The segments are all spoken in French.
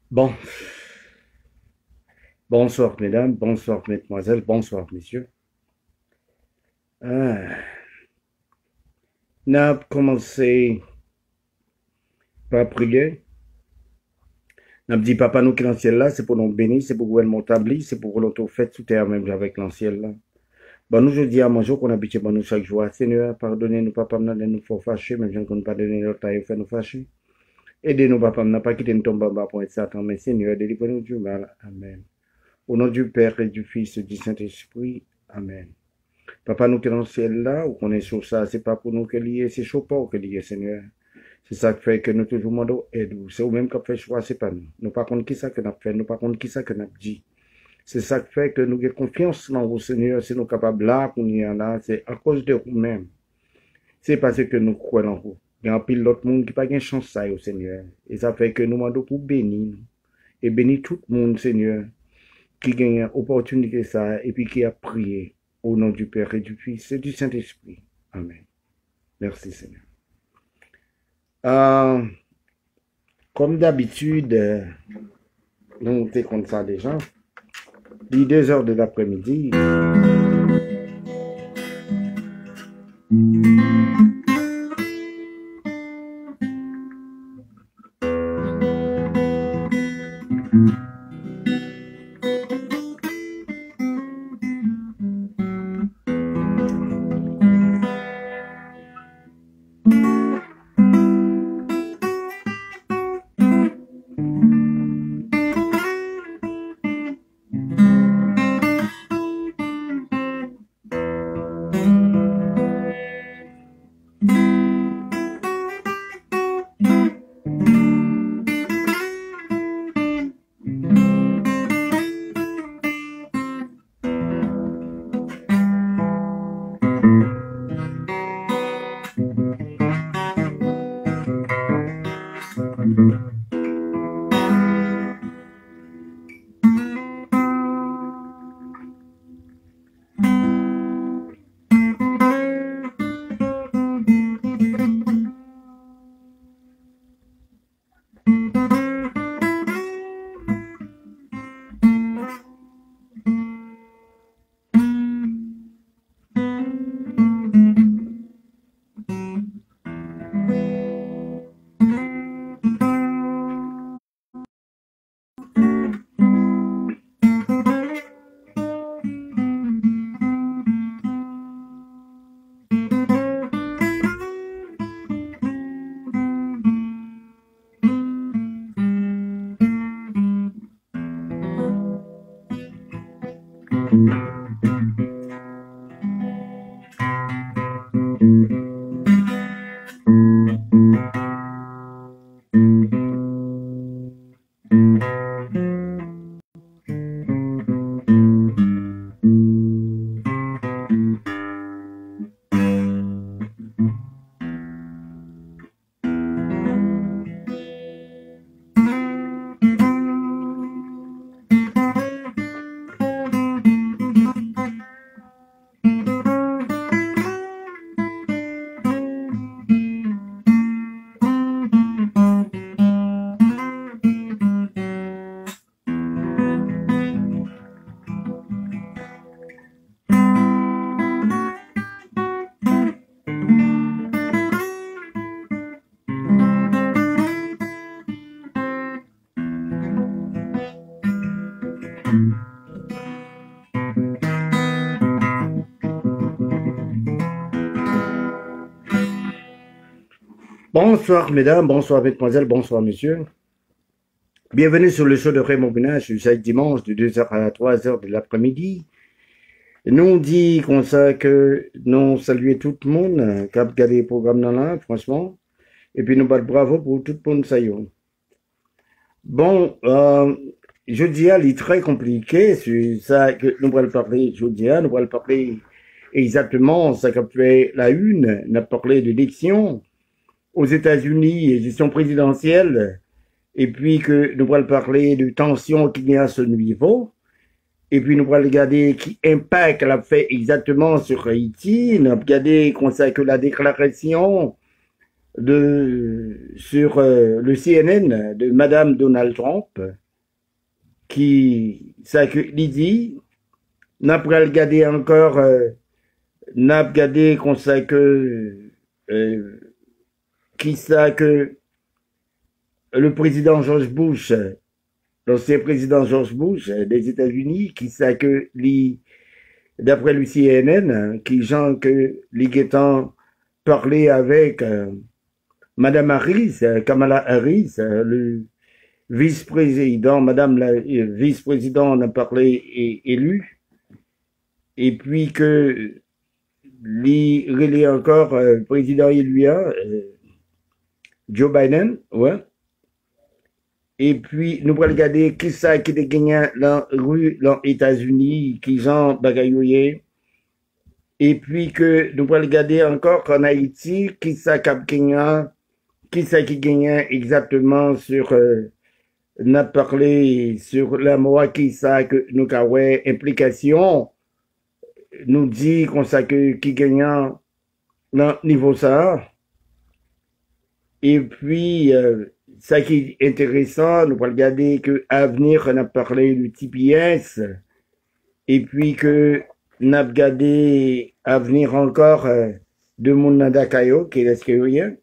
Bon, bonsoir mesdames, bonsoir mesdemoiselles, bonsoir messieurs. On a commencé par prier. On a dit papa nous qui est dans le ciel là, c'est pour nous bénir, c'est pour gouvernement établi, c'est pour l'auto fait sous terre même avec l'ancien là. Bon, nous je dis à mon jour qu'on habite bon nous chaque jour. Seigneur, pardonnez-nous papa nous faut fâcher, même si on ne pas donner notre taille fait nous fâcher. Aidez-nous papa n'a pas quitter nous tomber bas pour être Satan, mais Seigneur, délivrez-nous du mal. Amen. Au nom du Père et du Fils et du Saint-Esprit. Amen. Papa, nous qui dans le ciel là, ou qu'on est sur ça, c'est pas pour nous que lié, c'est chaud pas que lié, Seigneur. C'est ça qui fait que nous toujours demandons aide. C'est vous-même qui avez fait choix, c'est pas nous. Nous pas contre qui ça que nous avons fait, nous pas contre qui ça que nous avons dit. C'est ça qui fait que nous avons confiance dans vous, Seigneur, si nous sommes capables là, pour nous là, c'est à cause de vous-même. C'est parce que nous croyons en vous. Il y a un pile d'autres monde qui n'a pas de chance ça, Seigneur. Et ça fait que nous demandons pour bénir. Et bénir tout le monde, Seigneur, qui gagne opportunité ça, et puis qui a prié. Au nom du Père et du Fils et du Saint-Esprit. Amen. Merci Seigneur. Comme d'habitude, nous sommes comme ça déjà. Il est 2 heures de l'après-midi. Bonsoir mesdames, bonsoir mesdemoiselles, bonsoir messieurs. Bienvenue sur le show de Raymond Binage du chaque dimanche de 2h à 3h de l'après-midi. Nous dit comme ça que nous saluons tout le monde qui a regardé le programme dans là, franchement. Et puis nous battons bravo pour tout le monde ça y est. Bon, je dis, il est très compliqué, c'est ça que nous allons parler, je dis, nous allons parler exactement, ça qu'a fait la une, on a parlé de l'élection aux États-Unis, élection présidentielle, et puis que nous allons parler de tensions qu'il y a à ce niveau, et puis nous allons regarder qui impact l'a fait exactement sur Haïti, nous allons regarder que la déclaration sur le CNN de Madame Donald Trump, qui ça que dit, n'a pas regardé encore, n'a pas regardé qu'on sait que qui ça que le président George Bush, l'ancien président George Bush des États-Unis, qui ça que d'après le CNN, qui gens que les guettants parlaient avec Madame Harris, Kamala Harris, le vice-président, Madame la vice-présidente a parlé élu, et puis que il est encore président élu, Joe Biden, ouais. Et puis nous allons regarder qui ça qui a gagné dans la rue dans les États-Unis, qui sont bagayoyés. Et puis que nous allons regarder encore en Haïti, qui ça qui a gagné, qui ça qui gagne exactement sur n'a parlé sur la moi qui ça que nous avons implication nous dit qu'on ça que qui gagnant dans niveau ça. Et puis ça qui est intéressant, nous allons regarder que Avenir on a parlé du TPS, et puis que n'a regardé Avenir encore de mon Nadakayo qui est rien.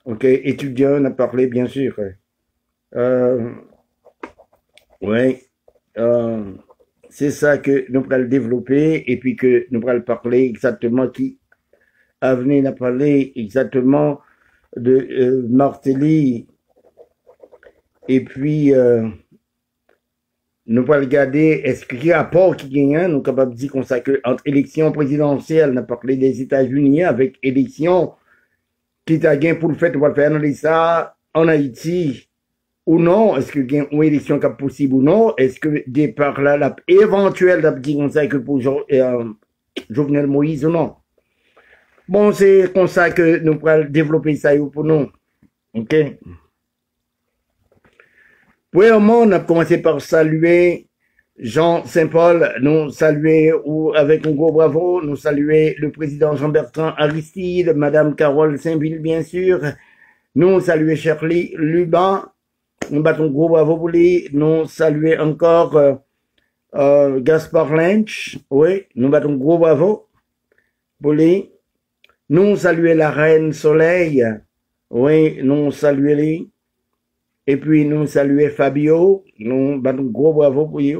Ok, étudiant on a parlé bien sûr. Ouais, c'est ça que nous allons développer, et puis que nous allons parler exactement qui Avenir a parlé exactement de Martelly, et puis nous allons regarder est-ce qu'il y a un rapport qui gagne, nous sommes capables de dire qu'on sait que entre élection présidentielle, on a parlé des États-Unis avec élection qui t'a gagné pour le fait de faire analyser ça en Haïti ou non, est-ce que gain une élection qui est possible ou non, est-ce que départ là la éventuelle d'abdi comme ça que pour Jovenel Moïse ou non. Bon, c'est comme ça que nous pourrons développer ça pour nous. OK? Premièrement, on a commencé par saluer Jean Saint-Paul, nous saluer ou avec un gros bravo, nous saluer le président Jean-Bertrand Aristide, Madame Carole Saint-Ville, bien sûr, nous saluer Shirley Lubin, nous battons gros bravo pour lui, nous saluer encore Gaspard Lynch, oui, nous battons gros bravo pour lui, nous saluer la Reine Soleil, oui, nous saluer lui, et puis nous saluer Fabio, nous battons gros bravo pour lui.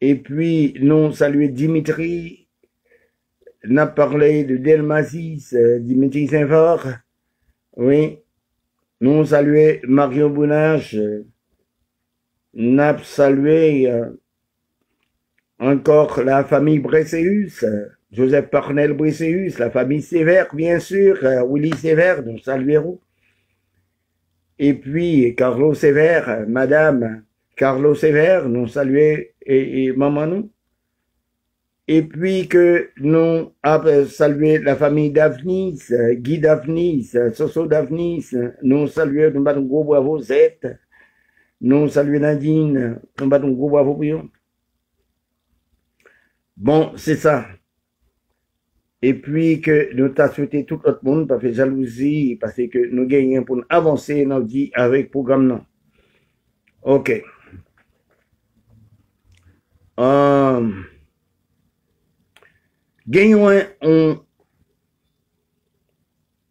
Et puis, nous saluer Dimitri, on a parlé de Delmasis, Dimitri Saint-Fort, oui. Nous saluer Mario Bounage, on a salué encore la famille Bresseus, Joseph Parnell Bresseus, la famille Sévère, bien sûr, Willy Sévère, nous saluerons. Et puis, Carlo Sévère, Madame Carlo Sévère, nous saluer et maman nous. Et puis que nous avons salué la famille d'Avnis, Guy d'Avnis, Soso d'Avnis, nous saluons, nous battons gros bravo Z, nous saluons Nadine, nous battons gros bravo pour eux. Bon, c'est ça. Et puis que nous t'as souhaité tout le monde, parce que jalousie, parce que nous gagnons pour avancer notre vie avec le programme non. OK. Gagnons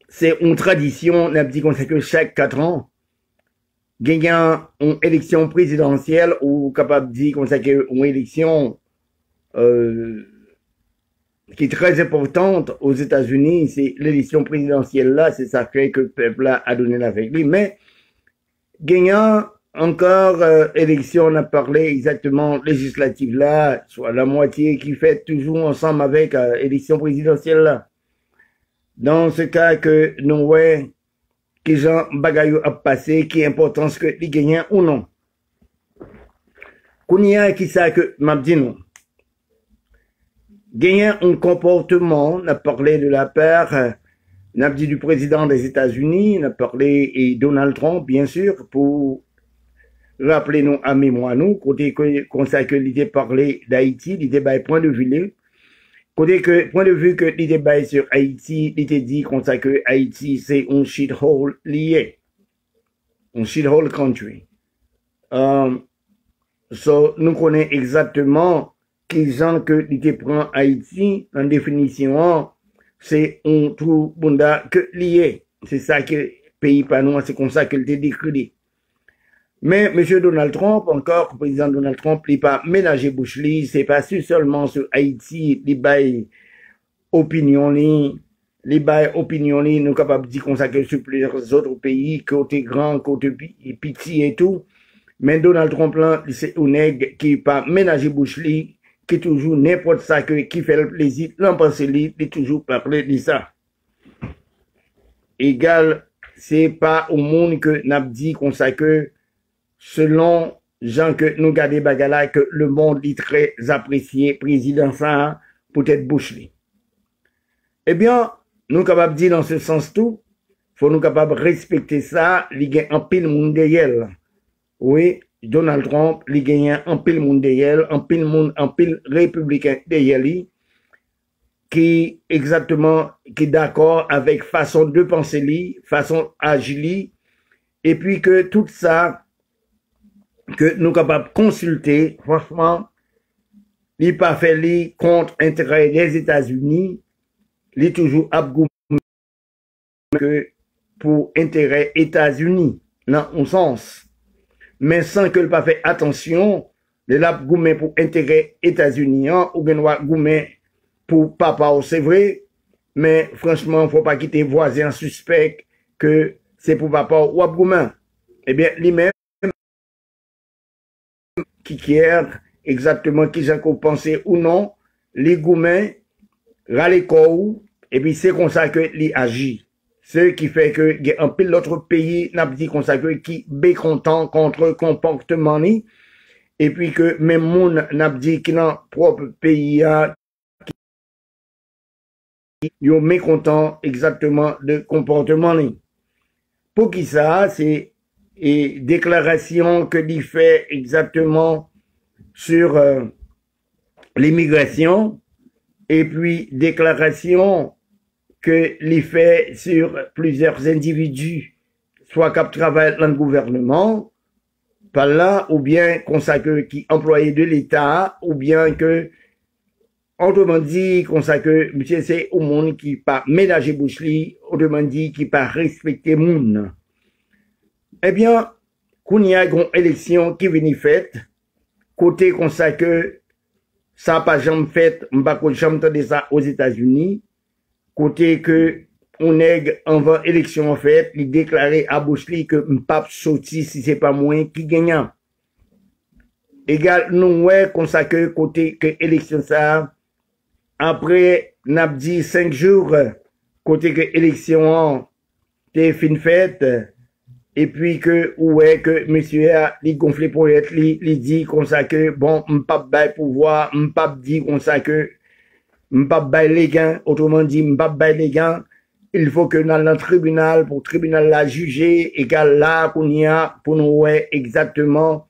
c'est une tradition, on a dit qu'on sait que chaque 4 ans, gagnant une élection présidentielle ou capable de dire qu'on sait qu'une élection qui est très importante aux États-Unis, c'est l'élection présidentielle là, c'est ça fait que le peuple là a donné la lui. Mais gagnant encore élection, on a parlé exactement législative là, soit la moitié qui fait toujours ensemble avec élection présidentielle là. Dans ce cas que nous voyons que Jean Bagayou a passé, qui est important ce que les gagnants ou non. Kounia qui ça que m'a dit non. Gagner un comportement, on a parlé de la part, on a dit du président des États-Unis, on a parlé et Donald Trump, bien sûr, pour rappeler nous à mémoire nous, côté que, comme ça que l'idée parlé d'Haïti, l'idée point de vue là. Côté que, point de vue que l'idée sur Haïti, l'idée dit comme ça que Haïti c'est un shithole lié. Un shithole country. So, nous connaissons exactement qui gens que l'idée prend Haïti, en définition, c'est un trou bunda que lié. C'est ça que pays pas nous, c'est comme ça qu'il était décrit. Mais M. Donald Trump, encore, le président Donald Trump, il n'a pas ménagé bouche li, c'est pas seulement sur Haïti, il bail opinion li, nous capables de dire qu'on s'accueille sur plusieurs autres pays, côté grand, côté petit et tout. Mais Donald Trump là, c'est un nègre qui pas ménagé bouche li, qui toujours n'importe ça qui fait le plaisir, l'en pense li, il toujours parler de ça. Égal, c'est pas au monde que n'a dit qu'on s'accueille selon gens que nous gardons bagala que le monde est très apprécié, président ça, peut-être Bush. Eh bien, nous capables de dire dans ce sens tout, faut nous capables de respecter ça, il y a un pile monde derrière. Oui, Donald Trump, il y a un pile monde derrière, un pile républicain derrière lui, qui exactement, qui est d'accord avec façon de penser lui, façon d'agir, et puis que tout ça, que nous capables de consulter, franchement, il pas fait li contre intérêt des États-Unis, il toujours abgoumé que pour intérêt États-Unis, dans un sens. Mais sans que le pas fait attention, le abgoumé pour intérêt États-Unis, ou bien abgoumé pour papa, c'est vrai, mais franchement, faut pas quitter voisin suspect que c'est pour papa ou abgoumé. Eh bien, lui-même, qui quiert exactement qui j'ai pensé ou non, les gourmets, râlent et puis c'est comme ça que les agit. Ce qui fait que y a un peu l'autre pays n'a dit comme ça que qui mécontent contre comportement ni, et puis que même moun n'a dit qui dans propre pays a yo mécontent exactement de comportement ni. Pour qui ça, c'est et déclaration que l'il fait exactement sur l'immigration et puis déclaration que l'il fait sur plusieurs individus, soit qui travaillent dans le gouvernement, par là, ou bien consacré qui employé de l'État, ou bien que, autrement dit, consacré, monsieur, c'est au monde qui pas ménager bouche-li, autrement dit, qui pas respecter moun. Eh bien, qu'on y a une élection qui vient faite, côté comme ça que ça n'a pas jamais fait, m'pas jamais entendu ça aux États-Unis, côté que on est en élection en fait, il déclarait à Bush que m'pas sorti si c'est pas moi qui gagnant. Égal, nous ouais comme ça que côté que élection ça, après n'a dit 5 jours, côté que élection t'es fin faite. Et puis que, ouais, que monsieur a, il gonflé pour être, il dit comme ça que, bon, m'pas bail pouvoir, m'pas dit comme ça que, m'pas bail les gains, autrement dit, m'pas bail les gains, il faut que dans le tribunal, pour le tribunal la juger, égal là, qu'on y a, pour nous, ouais, exactement,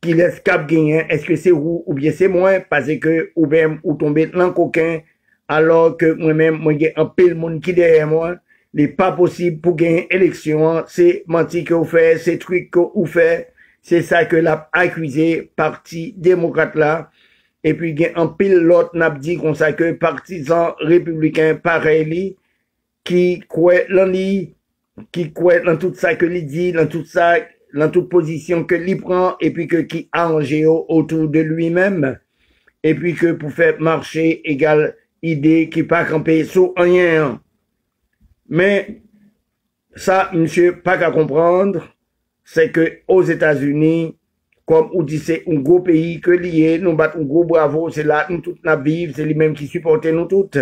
qui laisse cap gagner, est-ce que c'est vous, ou bien c'est moi, parce que, ou bien, ou tomber dans le coquin, alors que moi-même, moi, j'ai un peu de monde qui derrière moi, n'est pas possible pour gagner élection, c'est menti que vous faites, c'est truc que vous faites, c'est ça que l'a accusé parti démocrate là, et puis il y a un pilote n'a dit comme ça que partisans républicains pareil qui croient dans tout ça que il dit, dans tout ça, dans toute position que il prend, et puis que qui arrange autour de lui-même, et puis que pour faire marcher égale idée qui pas camper sur rien. Mais ça, monsieur, pas qu'à comprendre, c'est que aux États-Unis, comme on dit, c'est un gros pays que lié, nous battons un gros bravo, c'est là, nous toutes nous vivons, c'est lui-même qui supportent nous toutes.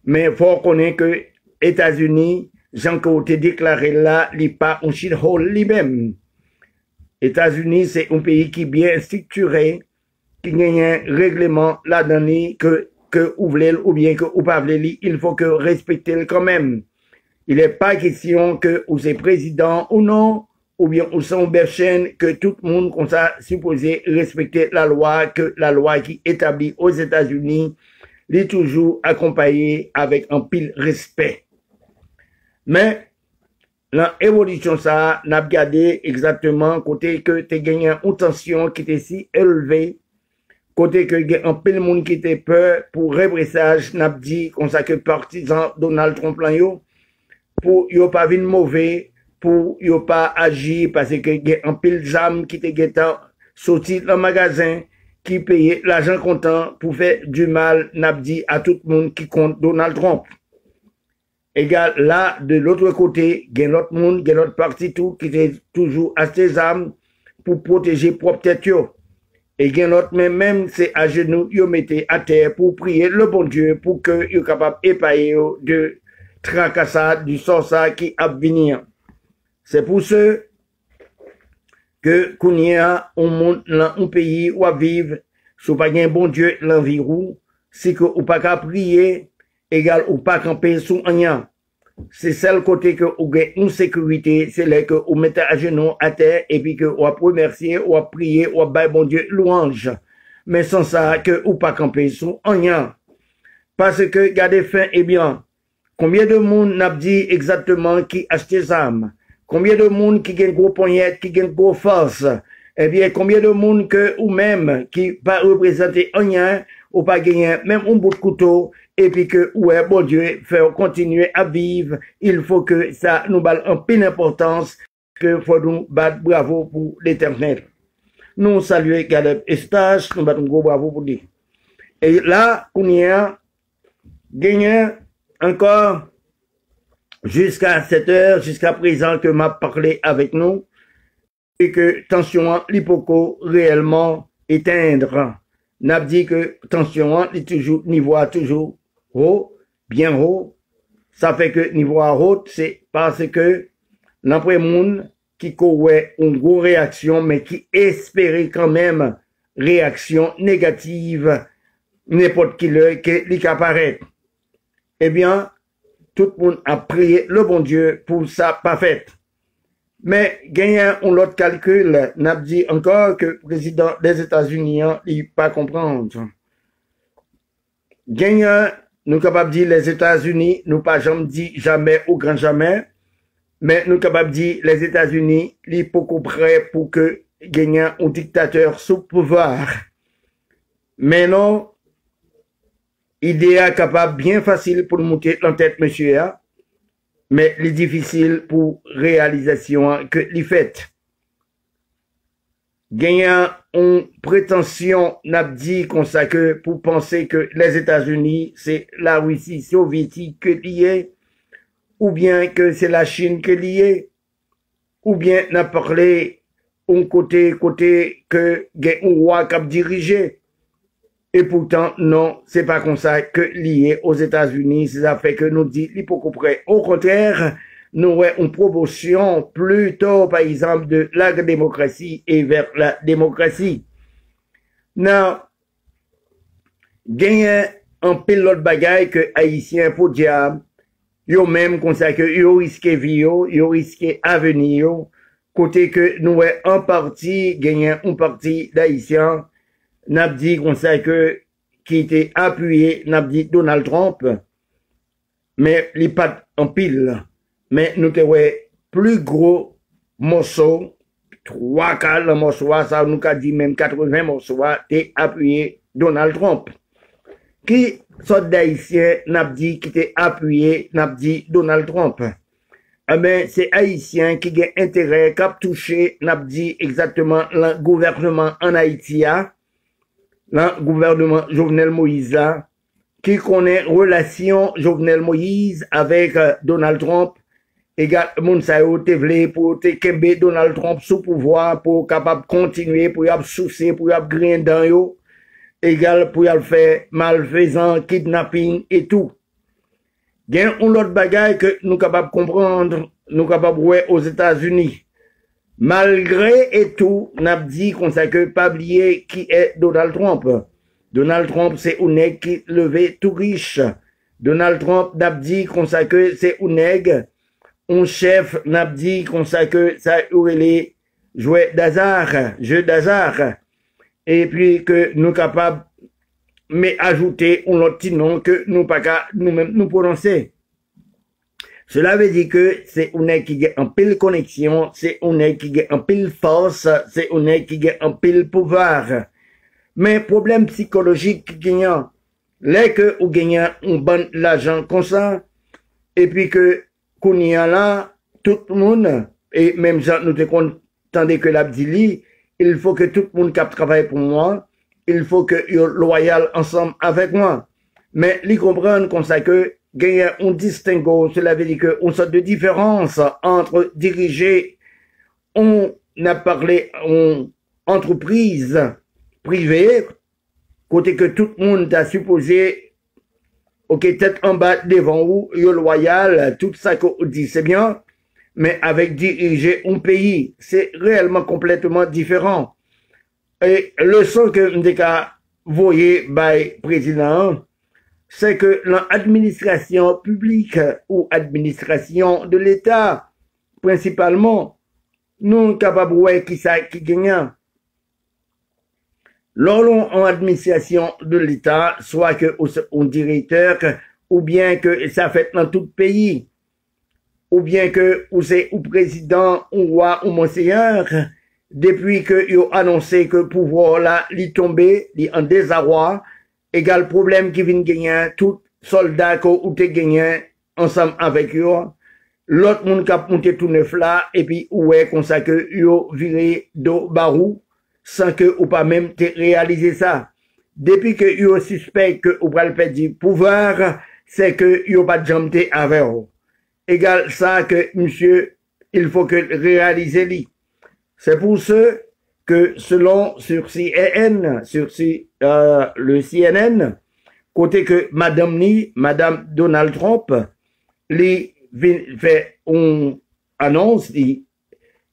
Mais faut connaître que États-Unis, Jean côté déclaré là, il pas un shithole lui-même. États-Unis, c'est un pays qui est bien structuré, qui gagne un règlement là-dedans que ou voulez ou bien que ou pas voulez, il faut que respecter quand même. Il n'est pas question que vous êtes président ou non, ou bien ou sont berchaine, que tout le monde comme ça supposé respecter la loi, que la loi qui est établie aux États-Unis est toujours accompagnée avec un pile respect. Mais l'évolution ça n'a regardé exactement côté que tu gagné une tension qui était si élevée, côté que y a un peu de monde qui était peur pour repressage, n'a dit comme ça que partisan Donald Trump là yo, pour yo pas venir mauvais, pour yo pas agir parce que y a un pile d'âmes qui était sorti dans le magasin, qui payait l'argent comptant pour faire du mal, n'a dit à tout le monde qui compte Donald Trump. Égal, là, de l'autre côté, il y a l'autre monde, il y a l'autre parti tout, qui est toujours à ses armes pour protéger propre tête. Et il y a l'autre, même c'est à genoux, ils mettez à terre pour prier le bon Dieu pour que ils soient capables d'épailler de tracassade, du sort ça qui a venir. C'est pour ce que, qu'on y a, on monte dans un pays où à vivre, si pas un bon Dieu l'environ, c'est que ou pas qu'à prier, égal ou pas camper sous rien. C'est celle côté que vous avez une sécurité, c'est là que vous mettez à genoux à terre et puis que vous remercier, ou prier, ou bailler bon Dieu louange. Mais sans ça, que vous pas camper sous rien. Parce que, gardez fin, eh bien, combien de monde n'a dit exactement qui achète des armes? Combien de monde qui gagne gros poignette, qui gagne gros force? Eh bien, combien de monde que, ou même, qui pas représenter rien, ou pas gagner même un bout de couteau, et puis que, ouais, bon Dieu, faire continuer à vivre, il faut que ça nous balle en pleine importance, que faut nous battre bravo pour l'éternel. Nous saluons Caleb Eustache, nous battons gros bravo pour lui. Et là, on y a gagné encore jusqu'à 7 heures, jusqu'à présent que m'a parlé avec nous, et que tension l'hypoco réellement éteindre. N'a dit que tension est toujours niveau toujours haut, bien haut. Ça fait que niveau haut, c'est parce que l'après monde qui courait une grosse réaction, mais qui espérait quand même réaction négative, n'importe qui qui apparaît. Eh bien, tout le monde a prié le bon Dieu pour ça pas fait. Mais, gagnant un autre calcul, n'a dit encore que le président des États-Unis, il pas comprendre. Gagnant, nous capable de dire les États-Unis, nous pas jamais dit jamais ou grand jamais, mais nous capable de dire les États-Unis, ils sont beaucoup prêts pour que gagnant un dictateur sous pouvoir. Mais non, idée capable bien facile pour monter en tête, monsieur, mais c'est difficile pour réalisation que les fait. Gagnant une prétention n'a dit comme ça que pour penser que les États-Unis c'est la Russie soviétique que liée, ou bien que c'est la Chine que liée, ou bien n'a parlé un côté que gagne un roi qui a dirigé. Et pourtant, non, c'est pas comme ça que lié aux États-Unis, ça fait que nous dit l'hypocrite près. Au contraire, nous avons une promotion plutôt, par exemple, de la démocratie et vers la démocratie. Non, gagne un pilote bagaille que Haïtien pour diable, yo même comme ça que yo risque vie, yo risque avenir, côté que nous avons en partie, gagné une partie d'Haïtiens, n'a dit comme ça que, qui était appuyé, n'a dit Donald Trump, mais il pas en pile. Mais nous avons plus gros morceau, 3 quarts de morceau, ça nous a dit même 80 morceaux, t'es appuyé Donald Trump. Qui sort d'Haïtien n'a dit qui était appuyé, n'a dit Donald Trump. Eh ben, c'est Haïtien qui a intérêt, qui a touché, n'a dit exactement le gouvernement en Haïti, le gouvernement Jovenel Moïse là, qui connaît relation Jovenel Moïse avec Donald Trump, égal moun sa yo te vle pour te kembe Donald Trump sous pouvoir pour capable continuer pour y ap soucier pour y ap grain dans yo, égal pour y ap faire malfaisant, kidnapping et tout. Gen un autre bagaille que nous capable comprendre, nous capable ouais aux États-Unis. Malgré et tout, n'a dit qu'on sait que pas oublier qui est Donald Trump. Donald Trump, c'est un nègre qui levait tout riche. Donald Trump n'a dit qu'on sait que c'est un nègre, un chef n'a dit qu'on sait que ça aurait les jeux d'hasard. Et puis que nous capables, mais ajouter un autre nom que nous pas qu'à nous-mêmes nous prononcer. Cela veut dire que c'est un nègre qui a un pile connexion, c'est un nègre qui a un pile force, c'est un nègre qui a un pile pouvoir. Mais problème psychologique qui gagne, là que ou gagne un bon l'argent comme ça, et puis que qu'on y a là, tout le monde, et même ça nous te contendez que l'abdili, il faut que tout le monde qui travaille pour moi, il faut que soient loyal ensemble avec moi. Mais ils comprennent comme ça que gagner un distinguo, cela veut dire qu'on sorte de différence entre diriger, on a parlé en entreprise privée, côté que tout le monde a supposé, ok, tête en bas devant vous, yo loyal, tout ça qu'on dit, c'est bien, mais avec diriger un pays, c'est réellement complètement différent. Et le son que m'deka voyez by président, c'est que l'administration publique ou administration de l'État, principalement, nous sommes capables de voir qui ça qui gagne. Lors en administration de l'État, soit que un directeur, ou bien que ça fait dans tout pays, ou bien que c'est ou président, ou roi, ou monseigneur, depuis que ils ont annoncé que le pouvoir là, il tombé, il en désarroi, égal problème qui vient gagner, tout soldat ou te gagné ensemble avec eux, l'autre monde qui a monté tout neuf là, et puis ouais, comme ça que ils viré do barou, sans que ou pas même te réaliser ça. Depuis que ils suspect que ou pas le perdre du pouvoir, c'est que ils pas de jambe avec eux. Égal ça que monsieur, il faut que réaliser lui. C'est pour ce que selon sur CNN, le CNN, côté que Madame Donald Trump, lui fait une annonce,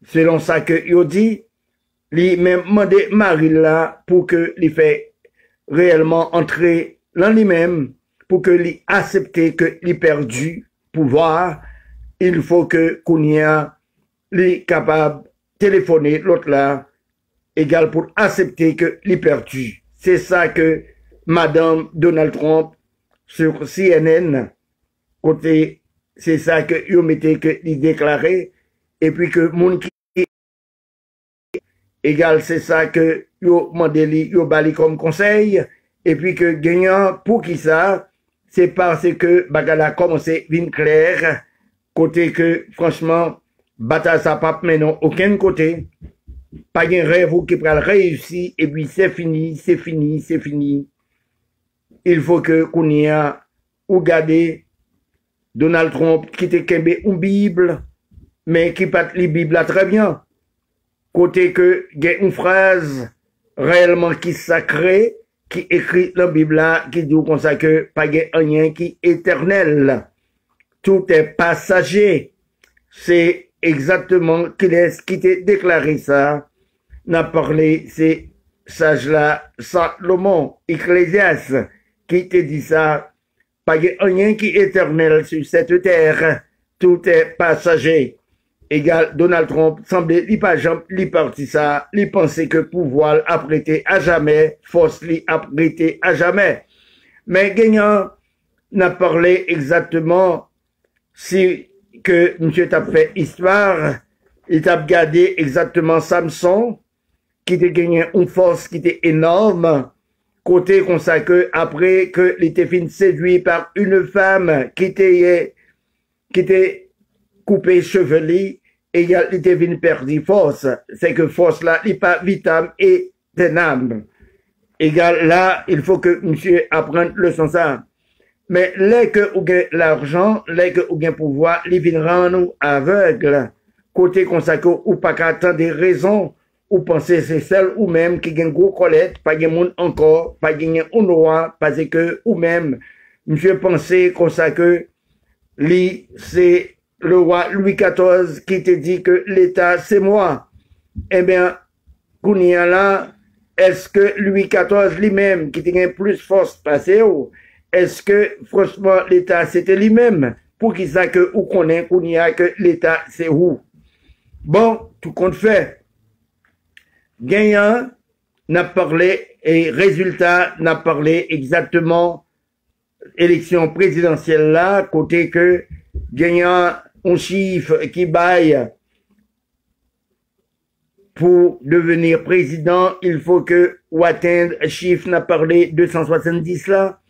selon ça que il dit, lui même demandé Marie là pour que lui fait réellement entrer dans lui-même, pour que lui accepte que lui perdu pouvoir, il faut que Kounia lui capable téléphoner l'autre là, égal pour accepter que lui perdu. C'est ça que Madame Donald Trump sur CNN, côté, c'est ça que il mettait que il déclarait, et puis que mon qui égal c'est ça que yo mandeli yo bali comme conseil, et puis que gagnant pour qui ça, c'est parce que bagala commencé vin clair, côté que franchement bataille ça pas maintenant aucun côté, pas un rêve qui pourra réussir, et puis c'est fini, c'est fini, c'est fini. Il faut que qu'on y a ou garder Donald Trump qui te kembe une Bible, mais qui pas li Bible là très bien. Côté que il y a une phrase réellement qui sacrée, qui écrit dans la Bible là, qui dit comme ça que pas rien qui est éternel. Tout est passager. C'est exactement qui t'a déclaré ça. N'a parlé, c'est sage là, Salomon, Ecclésiaste, qui te dit ça. Pas rien qui est éternel sur cette terre. Tout est passager. Égal, Donald Trump semblait, il pas jamais, il parti ça, il pensait que pouvoir apprêter à jamais, force li apprêter à jamais. Mais gagnant n'a parlé exactement si que monsieur t'a fait histoire, il t'a regardé exactement Samson, qui t'a gagné une force qui était énorme, côté comme ça que après que il était fin séduit par une femme qui était coupé chevelu, et il était venu perdre force. C'est que force là, il n'est pas vitam et ténèbres. Égal là, il faut que monsieur apprenne le sens ça. Mais les que ou gain l'argent, les que ou gain pouvoir, ils viennent rendre nous aveugles. Côté consacré ou pas qu'à tant des raisons, ou penser c'est celle ou même qui gagne gros colette, pas gagne monde encore, pas gagne un roi, parce que ou même, monsieur pensait consacré, lui, c'est le roi Louis XIV qui te dit que l'État, c'est moi. eh bien, Kounia là, est-ce que Louis XIV lui-même, qui tenait plus force passée, est-ce que, franchement, l'État, c'était lui-même? Pour qu'il sache que, ou connaît Kounia, que l'État, c'est où? Bon, tout compte fait. Gagnant n'a parlé, et résultat n'a parlé exactement élection présidentielle là, côté que gagnant un chiffre qui baille pour devenir président, il faut que ou atteindre chiffre n'a parlé 270 là,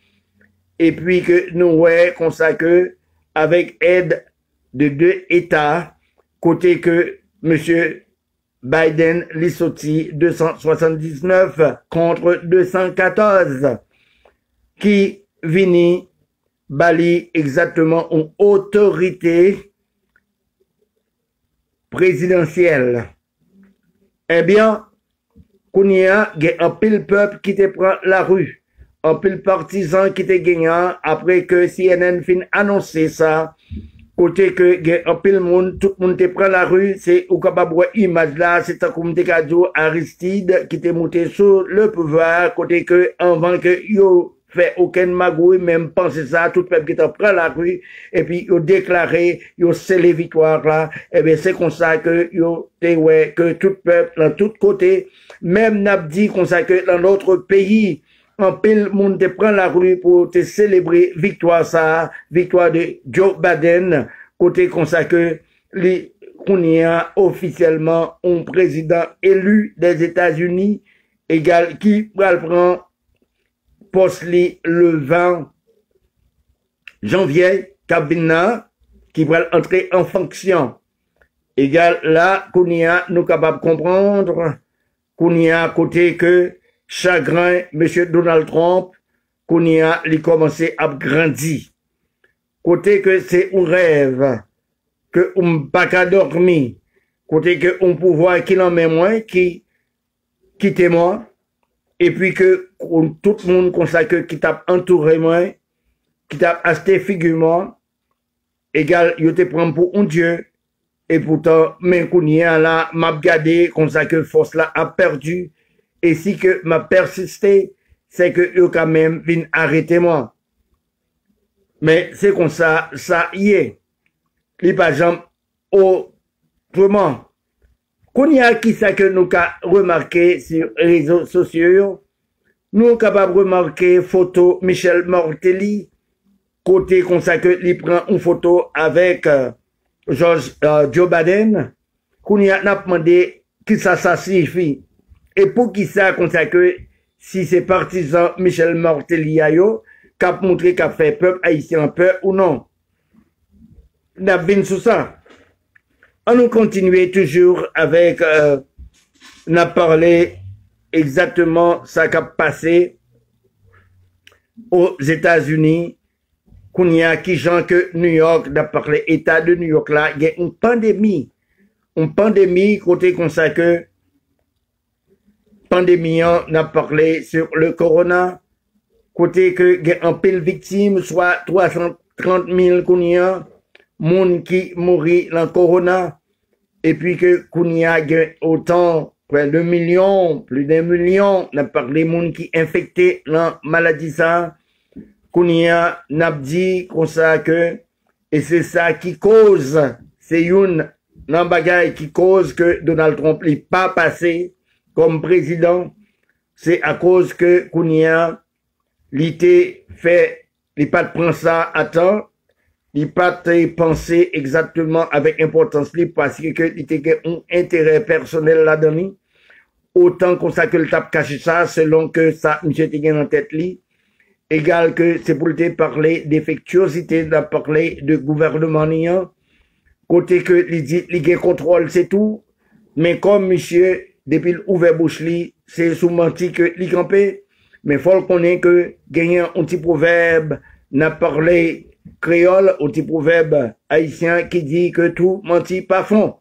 et puis que nous ouais qu'on ça que avec aide de 2 États, côté que monsieur Biden les sorti 279 contre 214 qui vini bali exactement une autorité présidentielle. Eh bien, Kounia, il y a un pile peuple qui te prend la rue, un pile partisan qui te gagnant après que CNN fin annoncer ça, côté que il y a un pile monde, tout le monde te prend la rue, c'est au capable voir image là, c'est ça comme te cadeau Aristide qui te monté sur le pouvoir, côté que avant que yo fait aucun magouille, même penser ça, tout le peuple qui te prend la rue, et puis yo déclaré, yo scellé victoire là, et bien c'est comme ça que yo te ouais, que tout le peuple, dans tout côté, même n'a dit comme ça que dans notre pays, en pile monde te prend la rue pour te célébrer victoire ça, victoire de Joe Biden, côté comme ça que qu'on y a officiellement un président élu des États-Unis, égal qui va le prendre poste le 20 janvier, cabina, qui va entrer en fonction. Égal là, qu'on y a, nous capables de comprendre, qu'on y a côté que chagrin, monsieur Donald Trump, qu'on y a, il commencé à grandir. Côté que c'est un rêve, que on pas qu'à dormir, côté que on pouvoir qu'il en met moins, qui quitte moi, et puis que tout le monde consacre qui t'a entouré moi, qui t'a acheté figurement, égal, yo te prend pour un Dieu, et pourtant, même qu'on y a là, m'a gardé, consacre force là a perdu, et si que m'a persisté, c'est que yo quand même vient arrêter moi. Mais c'est comme ça, ça y est. Les par exemple, autrement, qu'on y a qui ça que nous avons remarqué sur les réseaux sociaux, nous sommes capables de remarquer photo Michel Martelly, côté comme ça que il prend une photo avec Joe Biden, qu'on y a demandé qui ça signifie. Et pour qui ça comme ça que si c'est partisan Michel Martelly a yo, cap montré qu'a fait peuple haïtien peur ou non. N'a bien sur ça. On nous continue toujours avec, n'a parlé exactement ça qui a passé aux États-Unis, qu'on y a qui gens que New York, n'a parlé État de New York là, il y a une pandémie côté comme ça que pandémie on a parlé sur le corona, côté que il y a un pile victime, soit 330 000 qu'on y a, monde qui mourit dans le corona, et puis que qu'on y a autant, près de millions, plus d'un million, n'a parlé monde qui infecté dans maladie ça, qu'on y a, n'a dit comme ça que, et c'est ça qui cause, c'est une, nan bagaille qui cause que Donald Trump n'est pas passé comme président, c'est à cause que qu'on y a, l'été fait, il pas de prendre ça à temps, il pas penser exactement avec importance parce que il était un intérêt personnel là-dedans, autant qu'on ça que le tape caché ça, selon que ça, monsieur te en tête li, égal que c'est pour te parler d'effectuosité, de parler de gouvernement niant, côté que il dit, il contrôle, c'est tout, mais comme monsieur, depuis l'ouvert bouche li, c'est sous menti que il campé, mais faut qu'on ait que gagner un petit proverbe, n'a parlé créole, un petit proverbe haïtien qui dit que tout menti pas fond.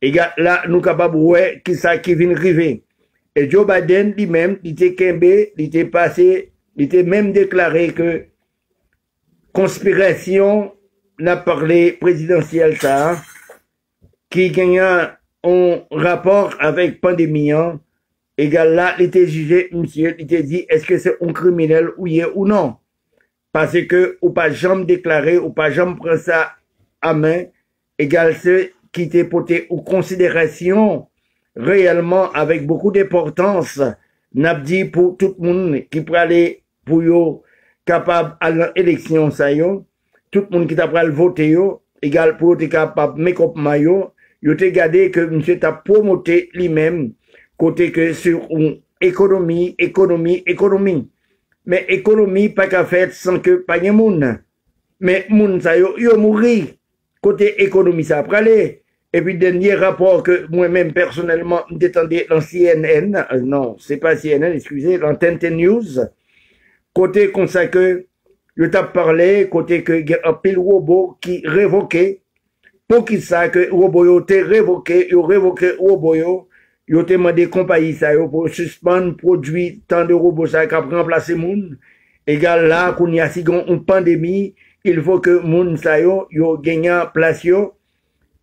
Et là, nous capables ouais, qui ça qui vient arriver. Et Joe Biden lui-même, il était kembe, il était passé, il était même déclaré que conspiration n'a parlé présidentielle ça, qui gagnait en rapport avec pandémie, égal là, il était jugé, monsieur, il était dit, est-ce que c'est un criminel ou non? Parce que, ou pas jamais déclaré, ou pas jamais prendre ça à main, égal ce qui était porté aux considérations réellement avec beaucoup d'importance, n'a dit pour tout le monde qui peut aller pour yo capable à l'élection ça yo, tout le monde qui t'a pris le voter yo, égal pour être capable make up mayo, yo te gardé que monsieur t'a promoté lui-même côté que sur une économie. Mais économie pas qu'à faire sans que pas de monde. Mais moun ça yo mourir côté économie ça après aller. Et puis, dernier rapport que moi-même, personnellement, détendais dans CNN, non, c'est pas CNN, excusez, l'antenne News, côté comme ça que, je t'ai parlé, côté que, il y a un pile robot qui révoqué, pour qu'il sache que robot yo te révoqué robot yo te demandé compagnie ça yo pour suspendre produit tant de robots ça qui a remplacé moun. Égal là, qu'on y a si grand une pandémie, il faut que moun ça yo gagne place yo,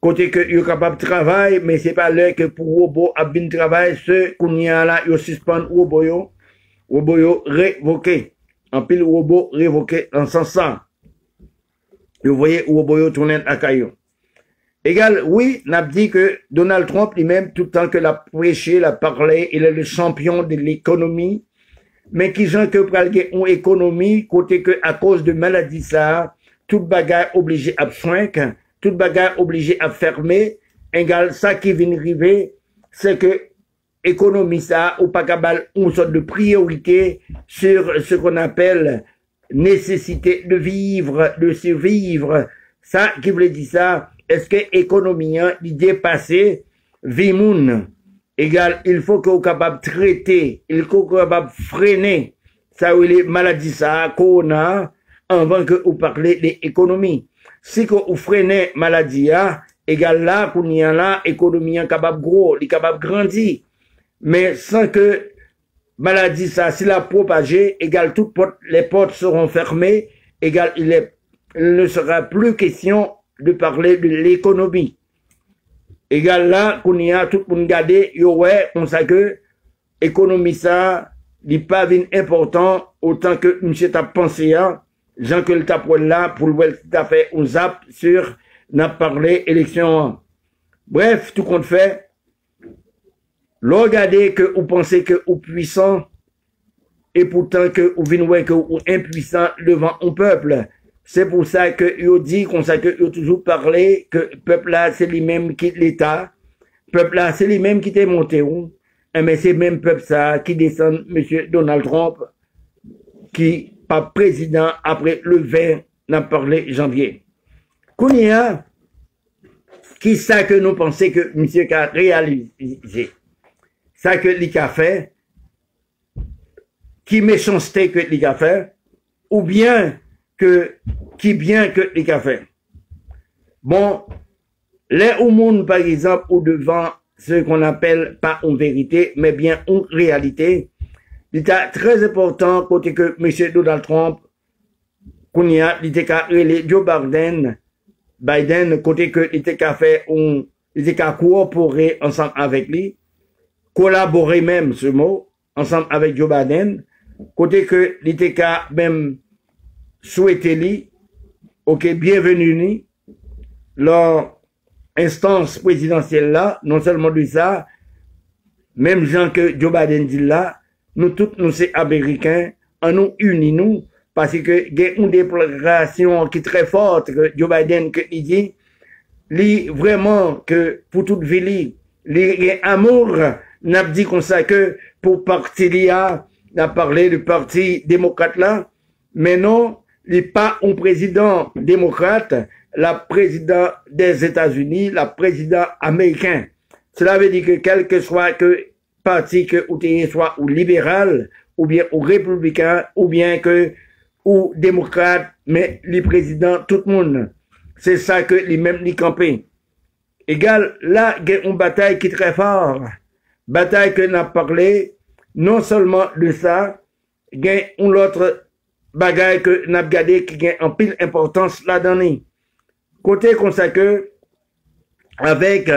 côté que yo capable de travailler, mais c'est pas là que pour robot a bien travail, ce qu'on y a là, yo suspend robot yo révoqué. En pile robot révoqué en sens ça. Vous voyez robot yo tourner à caillou. Égal, oui, n'a dit que Donald Trump lui-même, tout le temps que l'a prêché, l'a parlé, il est le champion de l'économie, mais qui gens que pral gen une économie, côté que à cause de maladie ça, toute bagarre obligé à soigner, toute bagarre obligé à fermer, égal, ça qui vient arriver, c'est que économie ça, ou pas cabal, une sorte de priorité sur ce qu'on appelle nécessité de vivre, de survivre. Ça, qui voulait dire ça, est-ce que économie, il dépasse vie moun? Égal, il faut qu'on soit capable de traiter, il faut qu'on soit capable de freiner, ça ou les maladies ça, qu'on a, avant que vous parlez d'économie. Si vous freinez maladie, égal là, qu'on y a là, économie est capable gros, il est capable grandir. Mais sans que maladie ça, si la propagée, égal toutes les portes seront fermées, égal il ne sera plus question de parler de l'économie. Égal là, qu'on y a tout le monde garder, ouais, on sait que économie ça, n'est pas important autant que monsieur t'a pensé, Jean que le tapoil là, pour le voir t'a fait un zap sur, n'a parlé élection. Bref, tout compte fait, regardez que vous pensez que vous puissant, et pourtant que vous venez que vous impuissant devant un peuple. C'est pour ça que yo dit comme ça que yo toujours parlé que peuple là c'est lui-même qui l'État, peuple là c'est lui-même qui t'est monté mais c'est même peuple ça qui descend monsieur Donald Trump qui pas président après le 20 n'a parlé janvier. Kounia qui ça que nous pensons que monsieur a réalisé, ça que lui a fait, qui méchanceté que lui a fait, ou bien que qui bien que les cafés. Bon, les au monde, par exemple, ou devant ce qu'on appelle pas une vérité, mais bien une réalité, il est très important côté que M. Donald Trump, qu'on y a, il était qu'à Joe Biden, côté que il était qu'à faire il était qu'à coopérer ensemble avec lui, collaborer même ce mot, ensemble avec Joe Biden, côté que il était qu'à même souhaiter lui, ok, bienvenue leur instance présidentielle là, non seulement de ça, même gens que Joe Biden dit là, nous tous nous c'est américains, en nous unis nous, parce que il y a une déclaration qui est très forte que Joe Biden que il dit, lui vraiment que pour toute ville, les amour n'a dit comme ça que pour parti là, n'a parlé du parti démocrate là, mais non, il n'est pas un président démocrate, la président des États-Unis, la président américain. Cela veut dire que quel que soit que parti que ou soit ou libéral, ou bien ou républicain, ou bien que ou démocrate, mais les présidents, tout le monde. C'est ça que les mêmes les campés. Égal, là, il y a une bataille qui est très forte. Bataille que n'a parlé, non seulement de ça, il y a une autre bagaille que n'a regardé qui a en pile importance là-dedans. Côté comme ça que, avec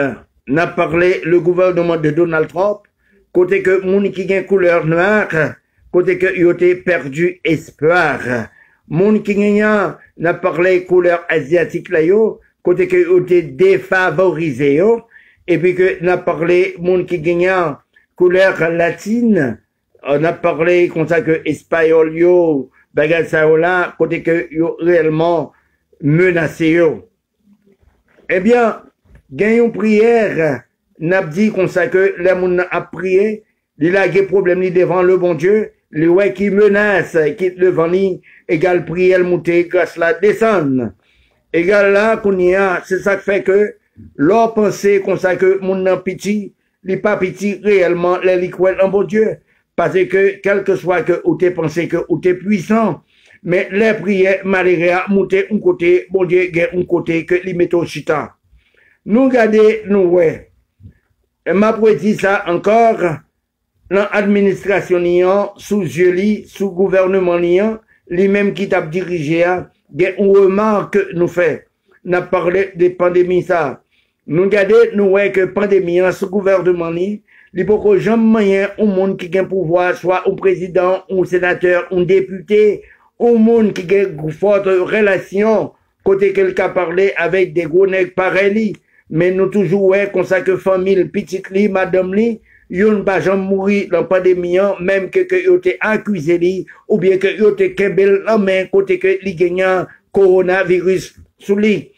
n'a parlé le gouvernement de Donald Trump, côté que moun qui gen couleur noire, côté que yote perdu espoir. Moun qui gen n'a parlé couleur asiatique là yo, côté que yote défavorisé yo, et puis que n'a parlé moun qui gen couleur latine, on a parlé comme ça que espagnol yo, bagay sa yo là, côté que yo réellement menacé yo. Eh bien, gagne une prière, n'a dit comme ça que les moun a prié, il a des problèmes devant le bon Dieu, les ouais qui menace, quitte le vent égal prière monter, grâce la descendre. Égal là, qu'on y a, c'est ça qui fait que, leur pensée comme ça que moun n'a pitié, li pas pitié réellement, les liqueurs en bon Dieu. Parce que, quel que soit que ou t'es pensé que ou t'es puissant, mais les prières, malgré à monter un côté, bon Dieu, un côté que li metto chita. Nous regardez, nous, ouais. Et m'a dit ça encore, dans l'administration, sous yeux, sous gouvernement, lui-même qui t'a dirigé, il y a une remarque que nous fait. N'a parlé de pandémie, ça. Nous regardez, nous, ouais, que pandémie, sous gouvernement, il faut que jamais moyen au monde qui a un pouvoir, soit au président, ou sénateur, ou député, au monde qui a une forte relation, côté quelqu'un parlé avec des gros nègres pareils, mais nous toujours, ouais, comme ça que famille, petite li, madame li, yon pas jamais mourir dans la pandémie, même que yon te accusé li, ou bien que yon te kebel en main, côté que li gagnant coronavirus sous li.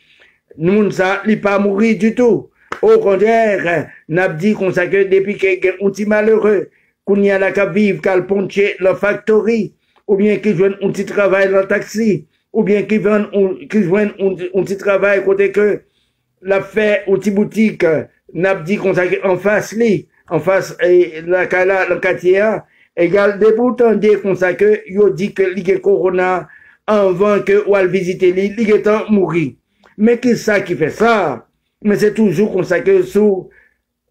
Nous, ça, li pas mourir du tout. Au contraire, n'a dit qu'on sait que depuis qu'il y a un petit malheureux, qu'on y a la qu'à vivre, qu'à le poncher la factory, ou bien qu'il joue un petit travail dans le taxi, ou bien qu'il joue un petit travail côté que l'a fait au petit boutique, n'a dit qu'on sait en face li, en face, la kala, le quartier, égal, des boutons, des qu'on sait que, yo dit que l'y corona, avant que, ou al visiter l'y est mourir. Mais qui ça qui fait ça? Mais c'est toujours comme ça que sous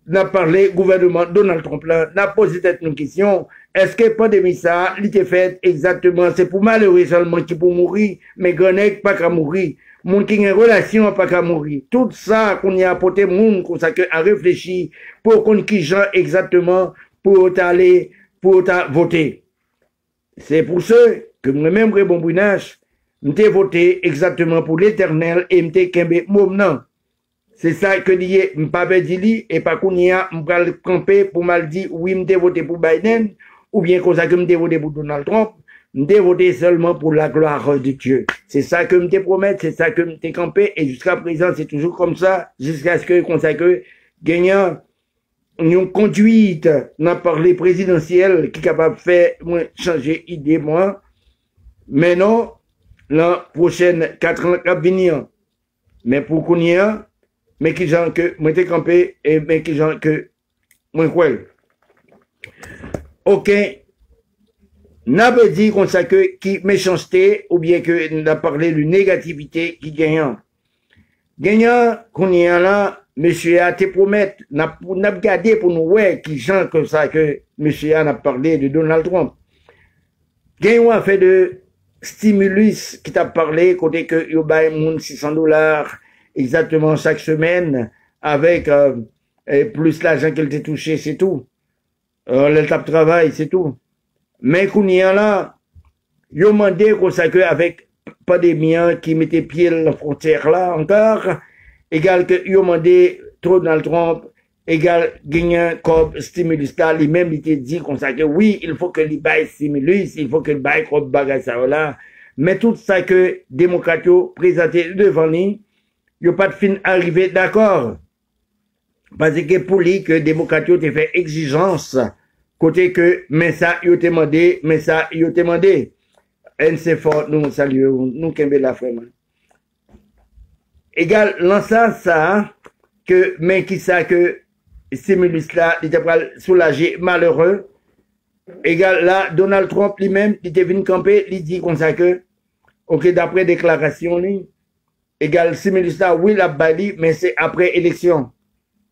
n'a parlé gouvernement Donald Trump là, n'a posé une question. Est-ce que pandémie ça, il était fait exactement, c'est pour malheureux seulement qui pour mourir, mais grenègue pas qu'à mourir. Moun qui a une relation pas qu'à mourir. Tout ça qu'on y a apporté moun, comme ça que à réfléchir pour qu'on qui gens exactement pour aller, pour voter. C'est pour ça que moi-même, Rebon Brunage, m'te voté exactement pour l'éternel et m'te kembe moum. C'est ça que lié, m'pa dit et pas qu'on y a, m'pral camper pour mal dire, oui, m'te voté pour Biden, ou bien qu'on ça que m'te voté pour Donald Trump, m'te voté seulement pour la gloire de Dieu. C'est ça que m'te promet, c'est ça que m'te campé, et jusqu'à présent, c'est toujours comme ça, jusqu'à ce que, qu'on ça que, gagnant, une conduite, n'a parlé présidentiel, qui est capable de faire, moi, changer idée, moi. Mais non, la prochaine 4 ans à venir. Mais pour qu'on y a, mais qui gens que, moi t'es campé, et mais qui gens que, moi quoi. Ok. N'a pas dit qu'on sait que, qui méchanceté, ou bien que, n'a parlé de négativité qui gagnant. Gagnant, qu'on y a là, monsieur a te promettre, n'a gardé pour nous, ouais, qui gens comme ça que, monsieur a parlé de Donald Trump. Gagnant a fait de, stimulus qui t'a parlé, côté que yo bay moun $600 exactement chaque semaine, avec plus l'argent qu'elle t'a touché, c'est tout. Le tape travail, c'est tout. Mais qu'on y a là, yo mandé qu'on sait que avec pandémie qui mettait pied à la frontière là encore, égal que yo mandé Donald Trump, égal gagnant comme stimulus là, lui-même il t'a dit qu'on sait que oui, il faut que lui baille stimulus, il faut que lui baille comme bagage ça là. Mais tout ça que démocrates présenté devant lui, il n'y a pas de fin arrivé d'accord. Parce que pour lui, que démocrates ont fait exigence, côté que, mais ça, ils ont demandé, mais ça, ils ont demandé. NC fort, nous saluons, nous kembe la frère. Égal, lançant ça, que, mais qui ça que, stimulus là, il était soulagé, malheureux. Égal, là, Donald Trump lui-même, il était venu camper, il dit comme ça que, ok, d'après déclaration, lui, égal, stimulus là, oui, la bali, mais c'est après élection.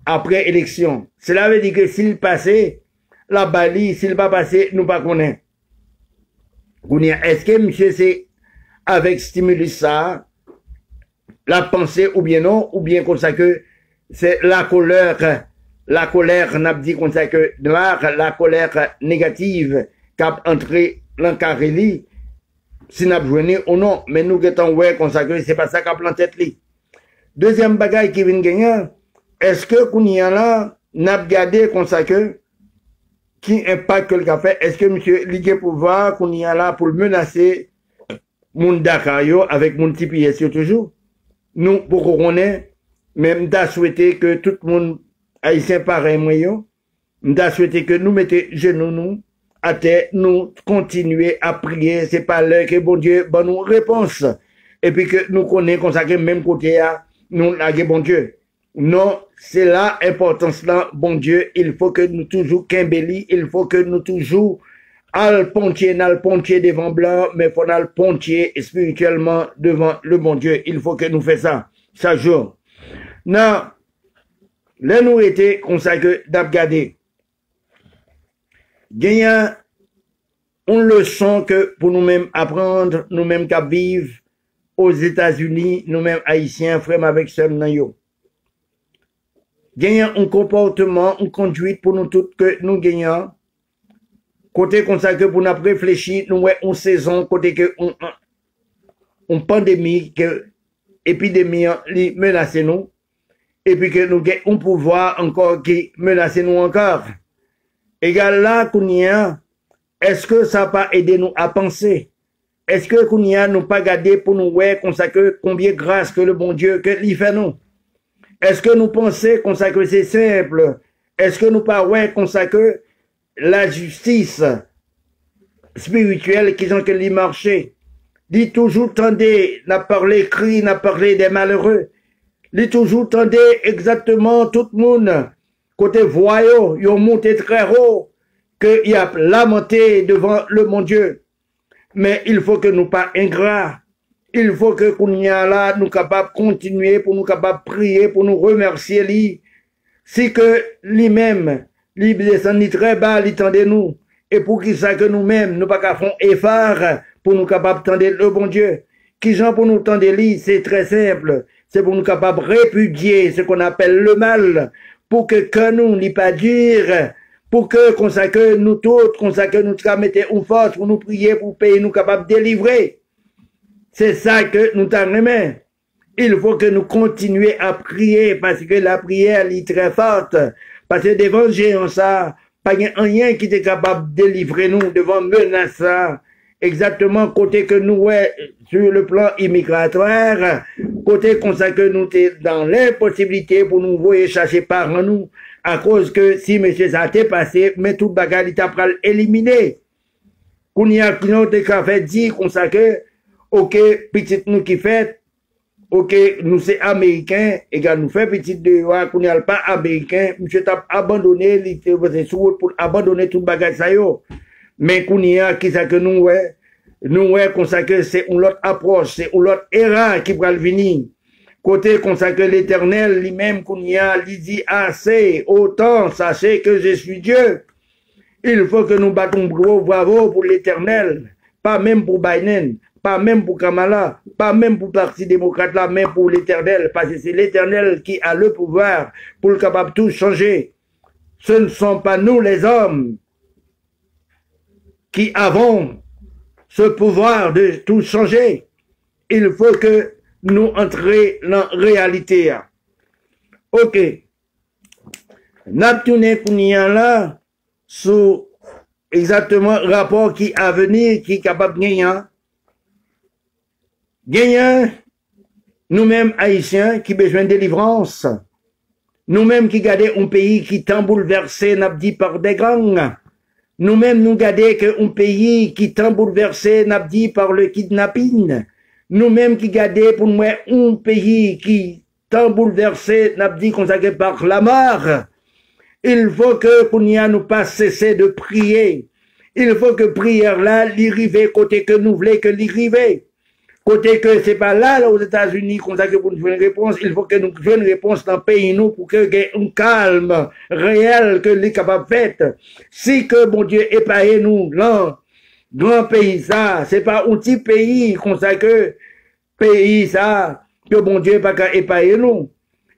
Après élection. Cela veut dire que s'il passait, la bali, s'il pas passé, nous pas connaît. Est-ce que monsieur c'est avec stimulus ça, la pensée ou bien non, ou bien comme ça que c'est la colère, n'a dit comme ça que noire, la colère négative, qui a entré dans Carélie, si n'a joué ou non, mais nous étant ouais comme ça que c'est pas ça qui a planté tête li. Deuxième bagaille qui vient gagner, est-ce que qu'on y a là, n'a regardé comme ça que qui impact que le café, est-ce que monsieur ligue pouvoir qu'on y a là pour menacer mon Dakar avec mon petit pièce toujours? Nous, pour qu'on ait, même d'à souhaité que tout le monde haïtien pareil moi, d'à souhaité que nous mettions genoux nous à terre, nous continuer à prier, c'est pas l'heure que bon Dieu bonne nous réponse. Et puis que nous connaissons comme ça que même côté à nous laguer bon Dieu. Non, c'est là l'importance là, bon Dieu, il faut que nous toujours Kimbeli, il faut que nous toujours al pontier devant blanc, mais faut al pontier spirituellement devant le bon Dieu. Il faut que nous fassions ça, chaque jour. Non, là nous était consacrés d'abgader. Il y a une leçon que pour nous-mêmes apprendre, nous-mêmes qui vivons aux États-Unis, nous-mêmes haïtiens, frères avec sœurs nayo. Il y a un comportement, une conduite pour nous toutes que nous gagnons. Côté comme ça que pour nous réfléchir, nous avons une saison, côté que une pandémie, que épidémie menace nous, et puis que nous avons un pouvoir encore qui menace nous encore. Égal là, Kounia, est-ce que ça va aider nous à penser? Est-ce que Kounia nous pas garder pour nous voir consacrer combien grâce que le bon Dieu que lui fait nous? Est-ce que nous pensons consacrer c'est simple? Est-ce que nous pas ouais consacrer la justice spirituelle qu'ils ont que lui marché? Dit toujours tendez, n'a parlé cri, n'a parlé des malheureux. Dit toujours tendez exactement tout le monde. Côté voyou, ils ont monté très haut, qu'il y a lamenté devant le bon Dieu. Mais il faut que nous pas ingrats. Il faut que nous là, nous capables de continuer, pour nous capables de prier, pour nous remercier lui. Si que lui-même, lui descend très bas, lui tendez nous. Et pour qu'il ça que nous-mêmes, nous pas qu'à faire effort pour nous capables de tendre le bon Dieu. Qui gens pour nous tendre lui, c'est très simple. C'est pour nous capables de répudier ce qu'on appelle le mal. Pour que nous n'y pas dire, pour que consacre nous tous, consacre nous mettez une force pour nous prier, pour payer nous capables de délivrer. C'est ça que nous t'en Il faut que nous continuions à prier parce que la prière est très forte. Parce que devant géant ça, pas rien qui est capable de délivrer nous devant menace. Exactement côté que nous ouais, sur le plan immigratoire, côté consacré nous t'es dans l'impossibilité pour nous voyer chercher par nous à cause que si monsieur ça t'est passé, mais tout bagage il t'a pral éliminé. Qu'on y a qui n'ont fait dire consacré, ok, petit nous qui fait, ok, nous c'est américain, et quand nous fait petit de qu'on n'y a pas américain, monsieur t'a abandonné, il était pour abandonner tout bagage ça yo. Mais qu'on y a qui ça que nous ouais consacré c'est une autre approche, c'est une autre erreur qui va venir. Côté consacré l'Éternel lui-même qu'on y a, il dit assez, autant sachez que je suis Dieu. Il faut que nous battons gros bravo pour l'Éternel, pas même pour Biden, pas même pour Kamala, pas même pour le Parti démocrate là, mais pour l'Éternel, parce que c'est l'Éternel qui a le pouvoir pour le capable de tout changer. Ce ne sont pas nous les hommes qui avons ce pouvoir de tout changer. Il faut que nous entrions dans la réalité. Ok. Naptoune Kounia là, sous exactement rapport qui à venir, qui est capable de gagner. Gagner, nous-mêmes haïtiens qui besoin de délivrance. Nous-mêmes qui gardons un pays qui est bouleversé, n'a dit par des gangs. Nous-mêmes, nous gardons un pays qui est bouleversé, n'a dit par le kidnapping. Nous-mêmes qui gardons pour moi un pays qui est bouleversé, n'a dit consacré par la mort. Il faut que pour nous pas cesser de prier. Il faut que prière là, l'iriver côté que nous voulons que l'iriver. Côté que c'est pas là, aux États-Unis, qu'on a que pour nous faire une réponse, il faut que nous fassions une réponse dans le pays, nous, pour que y ait un calme réel que les capables de faire. Si que, bon Dieu, épargne nous, là, grand pays, ça, c'est pas un petit pays, qu'on sait que, pays, ça, que bon Dieu pas qu'à épargner nous.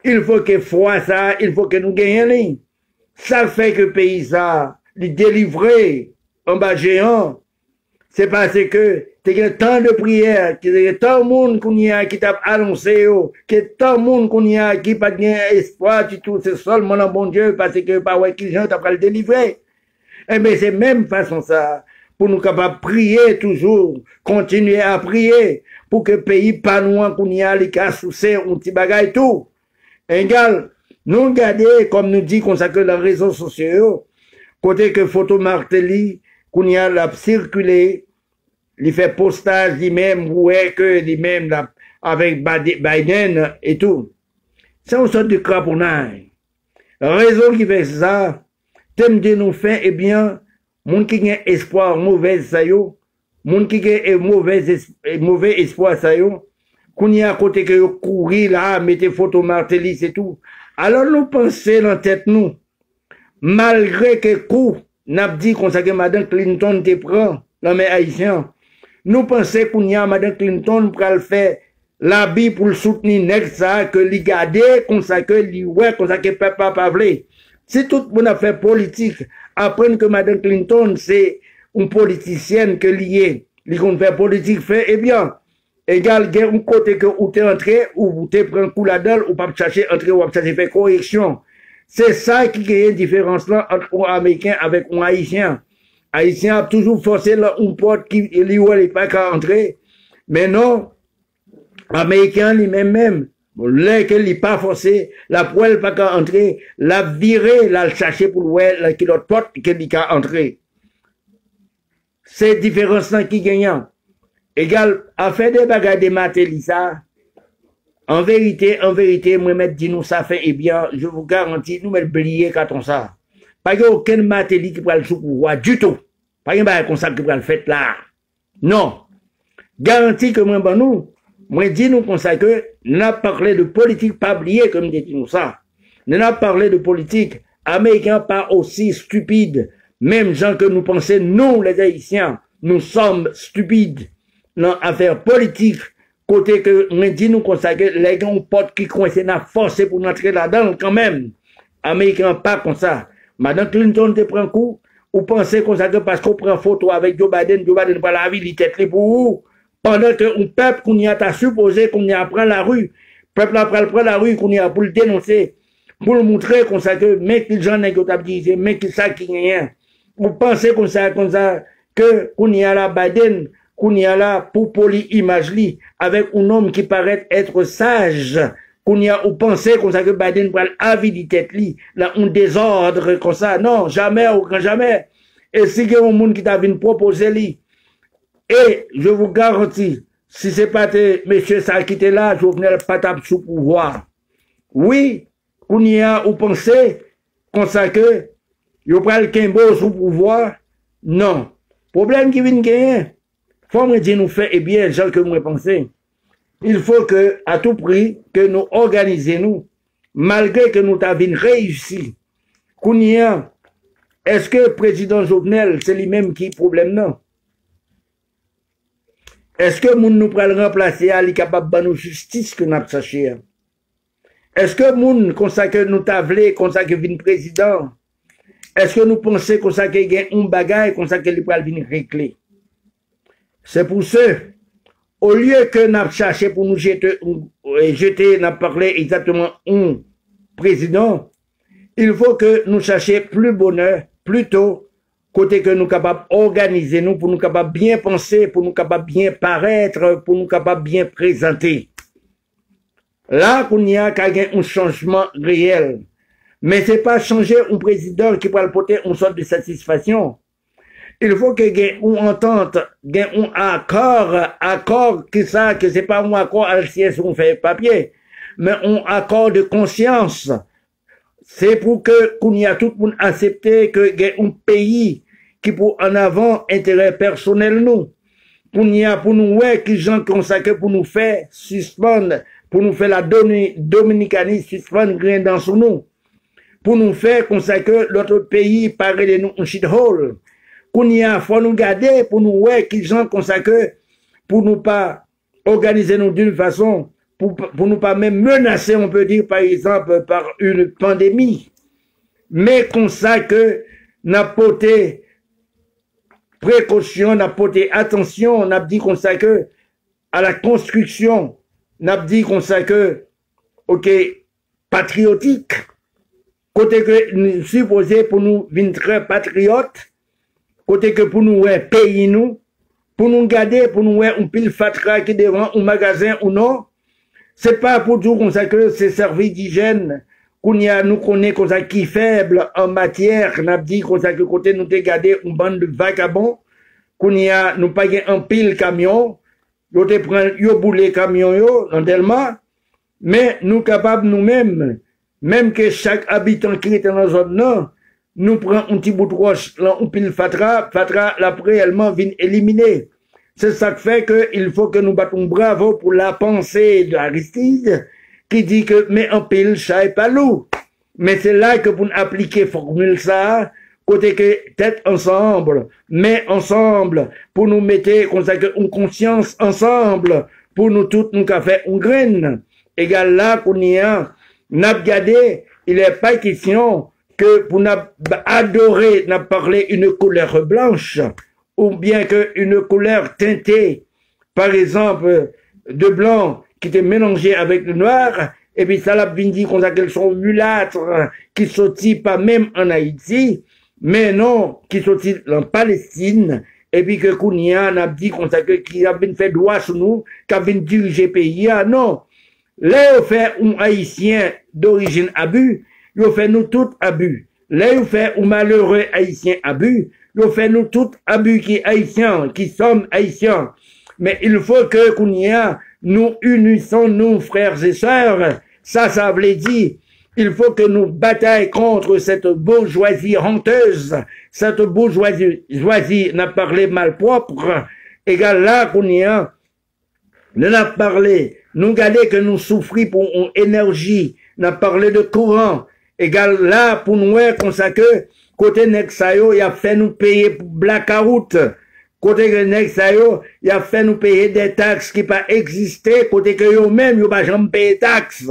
Il faut que foi ça, il faut que nous gagnions. Ça fait que le pays ça, les délivrer en bas géant, c'est parce que il y a tant de prières, qu'il y a tant de monde qui t'a annoncé, qu'il y a tant de monde qui n'a pas d'espoir du tout, c'est seulement le bon Dieu, parce que par ouais, qui gens t'a pas le délivrer. Eh bien, c'est même façon ça, pour nous capables de prier toujours, continuer à prier, pour que le pays pas loin qu'on y a les cas sous c'est un petit bagage tout. Égal, nous regarder, comme nous dit qu'on s'accorde dans les réseaux sociaux, côté que photo Martelly, qu'on y a la circulé, il fait postage lui-même, ouais, que lui-même, avec Biden et tout. C'est une sorte de craponnage. La raison qui fait ça, thème de nous fait, eh bien, moun qui a espoir mauvais ça yo, moun qui a mauvais espoir ça yo, qu'on y a à côté que courir là, mettez photo Martelly, c'est tout. Alors nous pensons dans la tête nous, malgré que coup, n'a dit qu'on sait que Madame Clinton te prend, dans mes haïtiens, nous pensons qu'on y a Madame Clinton pour le faire l'habit pour le soutenir next ça, que li garder, qu'on sait que li ouais, qu'on sait que peuple pas vle. Si tout le monde a fait politique, apprendre que Madame Clinton c'est une politicienne que liée, li qu'on fait politique fait, eh bien, égal, il y a un côté que où t'es entré, ou t'es pris un coup là-dedans, ou pas chercher entrer, ou pas chercher faire correction. C'est ça qui a une différence là entre un Américain avec un Haïtien. Haïtien a toujours forcé une porte qui n'est pas qu'à entrer. Mais non, Américain lui-même, là qu'il n'est pas forcé, la poêle pas qu'à entrer, la virer, la chercher pour la qui l'autre porte qu'il n'est qu'à entrer. C'est différence là qui gagnant. Égal, à faire des bagages de Martelly, ça, en vérité, moi, mettre dit nous, ça fait, eh bien, je vous garantis, nous, mettre briller quand on ça. Pas qu'il y a aucun Martelly qui pourra le sous pouvoir, du tout. Pas qu'il y a comme ça qui pourra le faire là. Non. Garantie que moi, ben nous, moi, dis nous comme ça que, nous avons parlé de politique, pas oublier, comme dit nous ça. Nous avons parlé de politique, américains pas aussi stupides, même gens que nous pensons, nous, les Haïtiens, nous sommes stupides dans l'affaire politique, côté que, nous dit nous comme ça que, les gens potes qui coincent n'a forcé pour entrer là-dedans, quand même. Américains pas comme ça. Madame Clinton te prend coup, ou pensez comme ça que parce qu'on prend photo avec Joe Biden pas la vie, il tête pour vous. Pendant que un peuple qu'on y a supposé qu'on y a prend la rue, peuple après prend la rue qu'on y a pour le dénoncer, pour le montrer comme ça que, mec, les gens n'ont dit, mec, ça qui rien. Vous pensez comme ça, que qu'on y a la Biden, qu'on y a là pour poli image li, avec un homme qui paraît être sage, qu'on y a ou penser comme ça que Biden prend avis tête li, là un désordre comme ça, non, jamais ou jamais. Et si il y a un monde qui t'a venu proposer li, et je vous garantis, si c'est pas monsieur ça qui était là, je venais pas taper sous pouvoir. Oui, qu'on y a ou penser comme ça que yo pral Kimbo sous pouvoir, non. Problème qui vient gagner. Faut me dire nous faire, eh bien, gens que moi pensez. Il faut que, à tout prix, que nous organisions, malgré que nous t'avions réussi. Qu'on y a, est-ce que le président Jovenel, c'est lui-même qui problème, non? Est-ce que nous pral remplacer à capable de nous justice que nous avons cherché? Est-ce que moun, comme ça que nous t'avons, comme ça que vient président? Est-ce que nous pensons comme ça qu'il y a un bagage, comme ça que nous pral venir régler? C'est pour ça, au lieu que nous cherché pour nous jeter, nous parler exactement un président, il faut que nous cherchions plus bonheur, plutôt, côté que nous capables d'organiser nous, pour nous capables bien penser, pour nous capables bien paraître, pour nous capables bien présenter. Là, qu'on y a un changement réel. Mais c'est pas changer un président qui peut porter une sorte de satisfaction. Il faut qu'il y ait une entente, un accord que ça, que c'est pas un accord à si on fait papier, mais un accord de conscience. C'est pour que, qu'on y a tout le monde accepté qu'il y ait un pays qui pour en avant intérêt personnel nous. Qu'on y a pour nous, ouais, qui gens consacrés pour nous faire suspendre, pour nous faire la dominicanisme suspendre rien dans sous nous. Pour nous faire consacrer l'autre pays paraît de nous un shithole. Qu'on y a, faut nous garder pour nous, ouais, qui gens consacrés pour nous pas organiser nous d'une façon pour nous pas même menacer, on peut dire, par exemple, par une pandémie. Mais comme ça que n'a porté précaution, n'a porté attention, n'a dit comme ça que à la construction, n'a dit comme ça que, ok, patriotique, côté que nous supposons pour nous venir très patriotes, côté que pour nous payer nous, pour nous garder, pour nous un pile fatra qui devant un magasin ou non, c'est pas pour tout comme ça que c'est servi d'hygiène, qu'on y a, nous connaît comme ça qui faible en matière, n'a dit comme ça que côté nous te garder une bande de vagabonds, qu'on y a, nous pas un pile camion, yo te prend, yo boule camion yo, non tellement, mais nous capables nous-mêmes, même que chaque habitant qui est dans la zone non, nous prenons un petit bout de roche, là, on pile fatra, là, réellement, vient éliminer. C'est ça qui fait qu'il faut que nous battons bravo pour la pensée d'Aristide, qui dit que, mais en pile, chat et pas loup. Mais c'est là que pour appliquer formule ça, côté que tête ensemble, mais ensemble, pour nous mettre, comme ça, une conscience ensemble, pour nous toutes, nous qu'a fait une graine. Égal là, qu'on y a, n'a gardé, il n'est pas question que pour adorer, n'a parlé une couleur blanche, ou bien que une couleur teintée, par exemple, de blanc, qui était mélangé avec le noir, et puis ça l'a bien dit qu'on a qu'elles sont mulâtres, qui sortent pas même en Haïti, mais non, qui sortent en Palestine, et puis que Kounia n'a dit qu'on a qui a bien fait droit sur nous, qui a bien dirigé pays, non. Là, on fait un Haïtien d'origine abus, on fait nous tous abus. Là, on fait un malheureux Haïtien abus, on fait nous tous abus qui Haïtiens, qui sommes Haïtiens. Mais il faut que Kounia, nous unissons nous, frères et sœurs. Ça veut dire, il faut que nous bataillons contre cette bourgeoisie honteuse, cette bourgeoisie n'a parlé malpropre. Égal là, Kounia, n'a parlé, nous garder que nous souffrons pour une énergie, n'a parlé de courant. Égal là, pour nous, comme ça que, côté Nexayo, il a fait nous payer pour blackout. Côté que Nexayo, il a fait nous payer des taxes qui pas existé. Côté que eux-mêmes, ils pas jamais payé taxes.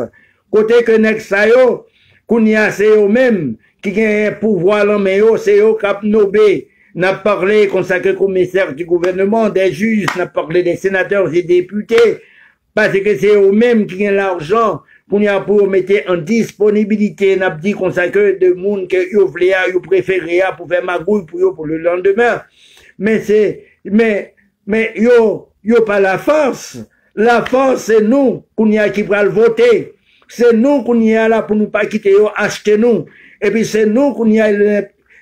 Côté que Nexayo, qu'on y a, c'est eux-mêmes qui ont un pouvoir là, mais c'est eux qui ont nobé. N'a parlé comme ça que commissaire du gouvernement, des juges, n'a parlé des sénateurs et députés. Parce que c'est eux-mêmes qui ont l'argent qu'on y a pour mettre en disponibilité, n'a dit qu'on sait que de monde que yo voulait, yo préféré pour faire magouille pour le lendemain. Mais yo pas la force. La force, c'est nous, qu'on y a qui va le voter. C'est nous qu'on y a là pour nous pas quitter, yo, acheter nous. Et puis c'est nous qu'on y a,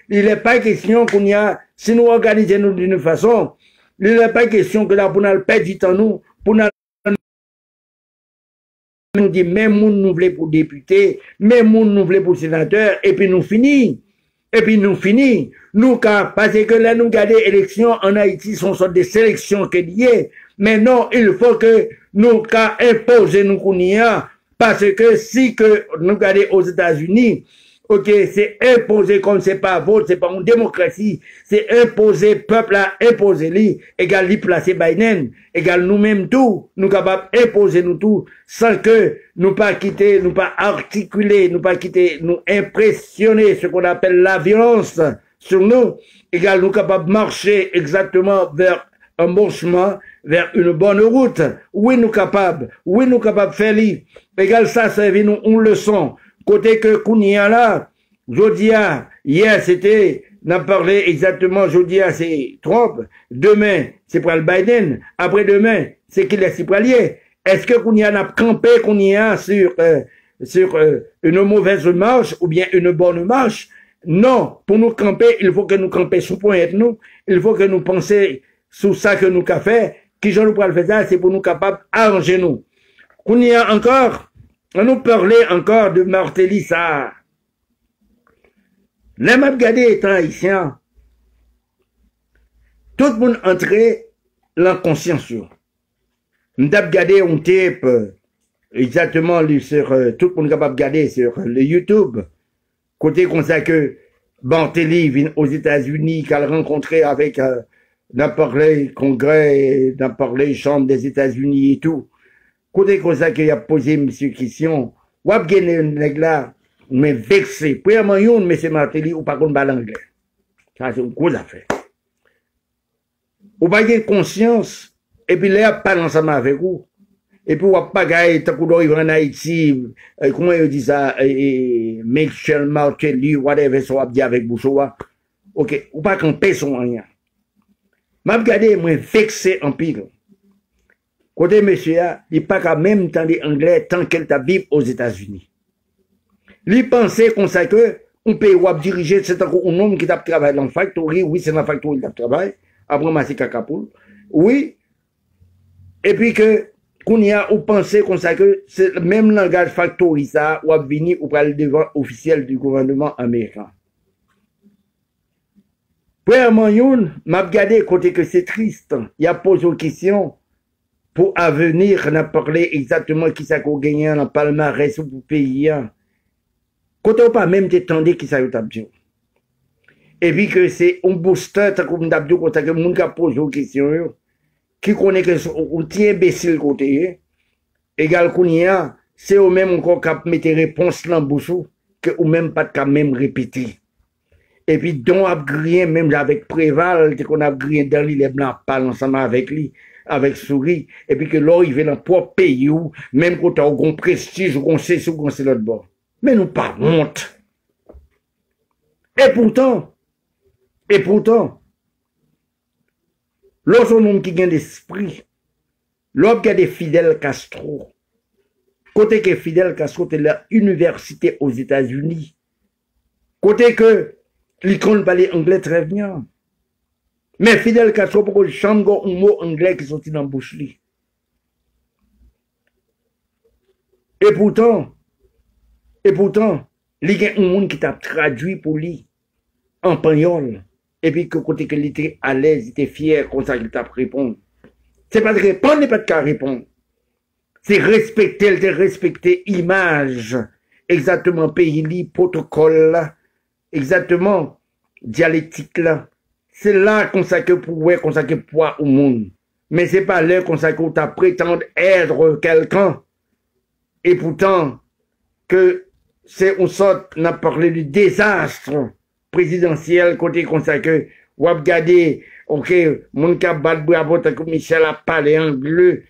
il n'est pas question qu'on y a, si nous organisons d'une façon, il n'est pas question que là, pour nous perdre du temps, nous, pour nous dit, même moun nous voulait pour député, même moun nous voulait pour sénateur, et puis nous finit. Et puis nous finit. Nous, parce que là, nous gardons élections en Haïti, sont sortes de sélections que liées. Mais non, il faut que nous, imposer nous qu'on y a, parce que si que nous gardons aux États-Unis, ok, c'est imposé comme c'est pas vote, c'est pas une démocratie, c'est imposé, peuple a imposé lui, égal lui placer Biden, égal nous-mêmes tout, nous capables imposer nous tout, sans que nous pas quitter, nous pas articuler, nous pas quitter, nous impressionner ce qu'on appelle la violence sur nous, égal nous capables marcher exactement vers un bon chemin, vers une bonne route. Oui, nous capables faire lui. Égal ça, c'est nous une leçon. Côté que Kounia là, Jodia, hier c'était, n'a parlé exactement, Jodia c'est Trump, demain c'est pour le Biden, après-demain c'est qu'il est cypralier. Est-ce que Kounia n'a campé Kounia sur une mauvaise marche ou bien une bonne marche? Non, pour nous camper, il faut que nous camper sous point nous, il faut que nous pensions sous ça que nous qu'a fait, qui je nous pourrais le faire ça, c'est pour nous capables arranger nous. Kounia encore, on nous parlait encore de Martelly ça. Les m'a regardé étant haïtien. Tout le monde entrait dans conscience. M'd'a regardé un tape exactement sur tout le monde capable de regarder sur le YouTube. Côté comme ça que Martelly vient aux États-Unis, qu'elle rencontré avec n'a parlé congrès, n'a parlé chambre des États-Unis et tout. Côté comme ça qu'il a posé monsieur question, ou a gagné un nèg là, mais vexé. Premièrement, yon, monsieur Martelly, ou pas qu'on parle anglais. Ça, c'est une grosse affaire. Ou pas gagner conscience, et puis là, pas ensemble avec vous. Et puis, ou pas gagner, tant qu'on arrive en Haïti, comment il dit ça, Michel Martelly, whatever, ça va dire avec Boussoua. Ok, ou pas camper son rien. M'a regardé, moi, vexé en pile. Côté monsieur, il pas qu'à même entendre anglais tant qu'elle t'a vivre aux États-Unis. Il pensait qu'on sait que, on peut diriger, c'est un homme qui t'a travaillé dans la factory, oui, c'est dans la factory qui t'a travaillé, après, c'est cacapoule. Oui, et puis que, qu'on y a, ou pensez qu'on sait que, c'est le même langage factory, ça, ou a venir, ou pas le devant officiel du gouvernement américain. Premièrement, youn, m'a regardé côté que c'est triste. Il a posé une question pour avenir, on a parlé exactement qui ça qu'on gagne dans le palmarès ou pour pays. Côté ou pas même t'étendez qui ça y a dit. Et puis que c'est un booster, comme d'abord, quand ça que moun qui a posé une question, qui connaît que on tient imbécile côté, égal qu'on y a, c'est au même encore qui mettre réponse dans bouche que ou même pas de même répéter. Et puis, dont a grillé, même avec Préval, qu'on a grillé dans les blancs, parle ensemble avec lui, avec Souris, et puis que là, il vient dans le propre pays où, même quand on a un prestige, on sait ce qu'on sait l'autre bord. Mais nous pas honte. Et pourtant, lorsqu'on a un homme qui gagne l'esprit, l'homme qui a des Fidel Castro, côté que Fidel Castro est à l'université aux États-Unis, côté que l'icône parlait anglais très bien. Mais Fidel Castro, pour que je chante un mot anglais qui sortit dans la bouche. Et pourtant, il y a un monde qui t'a traduit pour lui en espagnol. Et puis, que côté qu'il était à l'aise, il était fier, comme ça qu'il t'a répondu. C'est pas de répondre, n'est pas de qu'à répondre. C'est respecter image. Exactement, pays, protocole, exactement, dialectique là. C'est là qu'on sait que poids au monde. Mais c'est pas là qu'on sait qu'on t'a prétendre être quelqu'un. Et pourtant, que c'est une sorte, on a parlé du désastre présidentiel, côté qu'on sait que, ou a regardé, ok, mon cas bat bravo, tant que Michel a parlé anglais.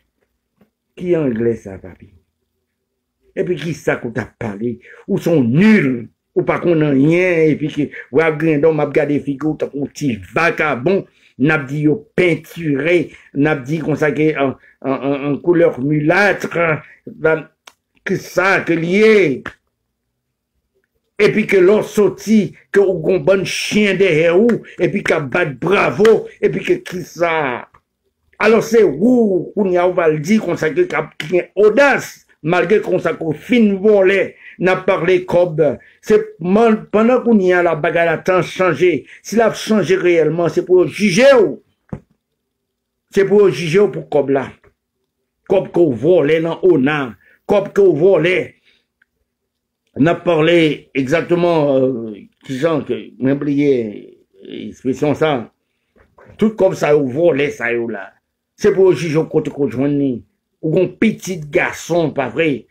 Qui est anglais ça, papi? Et puis qui ça qu'on t'a parlé? Ou sont nuls? Ou pas qu'on a rien, et puis que, ou a grindon, m'a regardé figure, t'as un petit vagabond, n'a dit yo peinturé, n'a dit qu'on s'agit en couleur mulâtre, que ça, que lié. Et puis que l'on sorti, que ou gon bon chien derrière ou, et puis qu'a bat bravo, et puis que qui ça. Alors c'est où, on y a, on va le dire, qu'on s'agit qu'a audace, malgré qu'on s'agit fin volé, n'a parlé comme, c'est pendant qu'on y a la bagarre a tant changé, s'il a changé réellement, c'est pour juger ou, c'est pour juger ou pour comme là, comme qu'on volait dans honneur, comme qu'on volait, n'a parlé exactement, disons que, m'oubliez, expression ça, tout comme ça ou volait ça ou là, c'est pour juger au côté qu'on joigne, ou un petit garçon, pas vrai,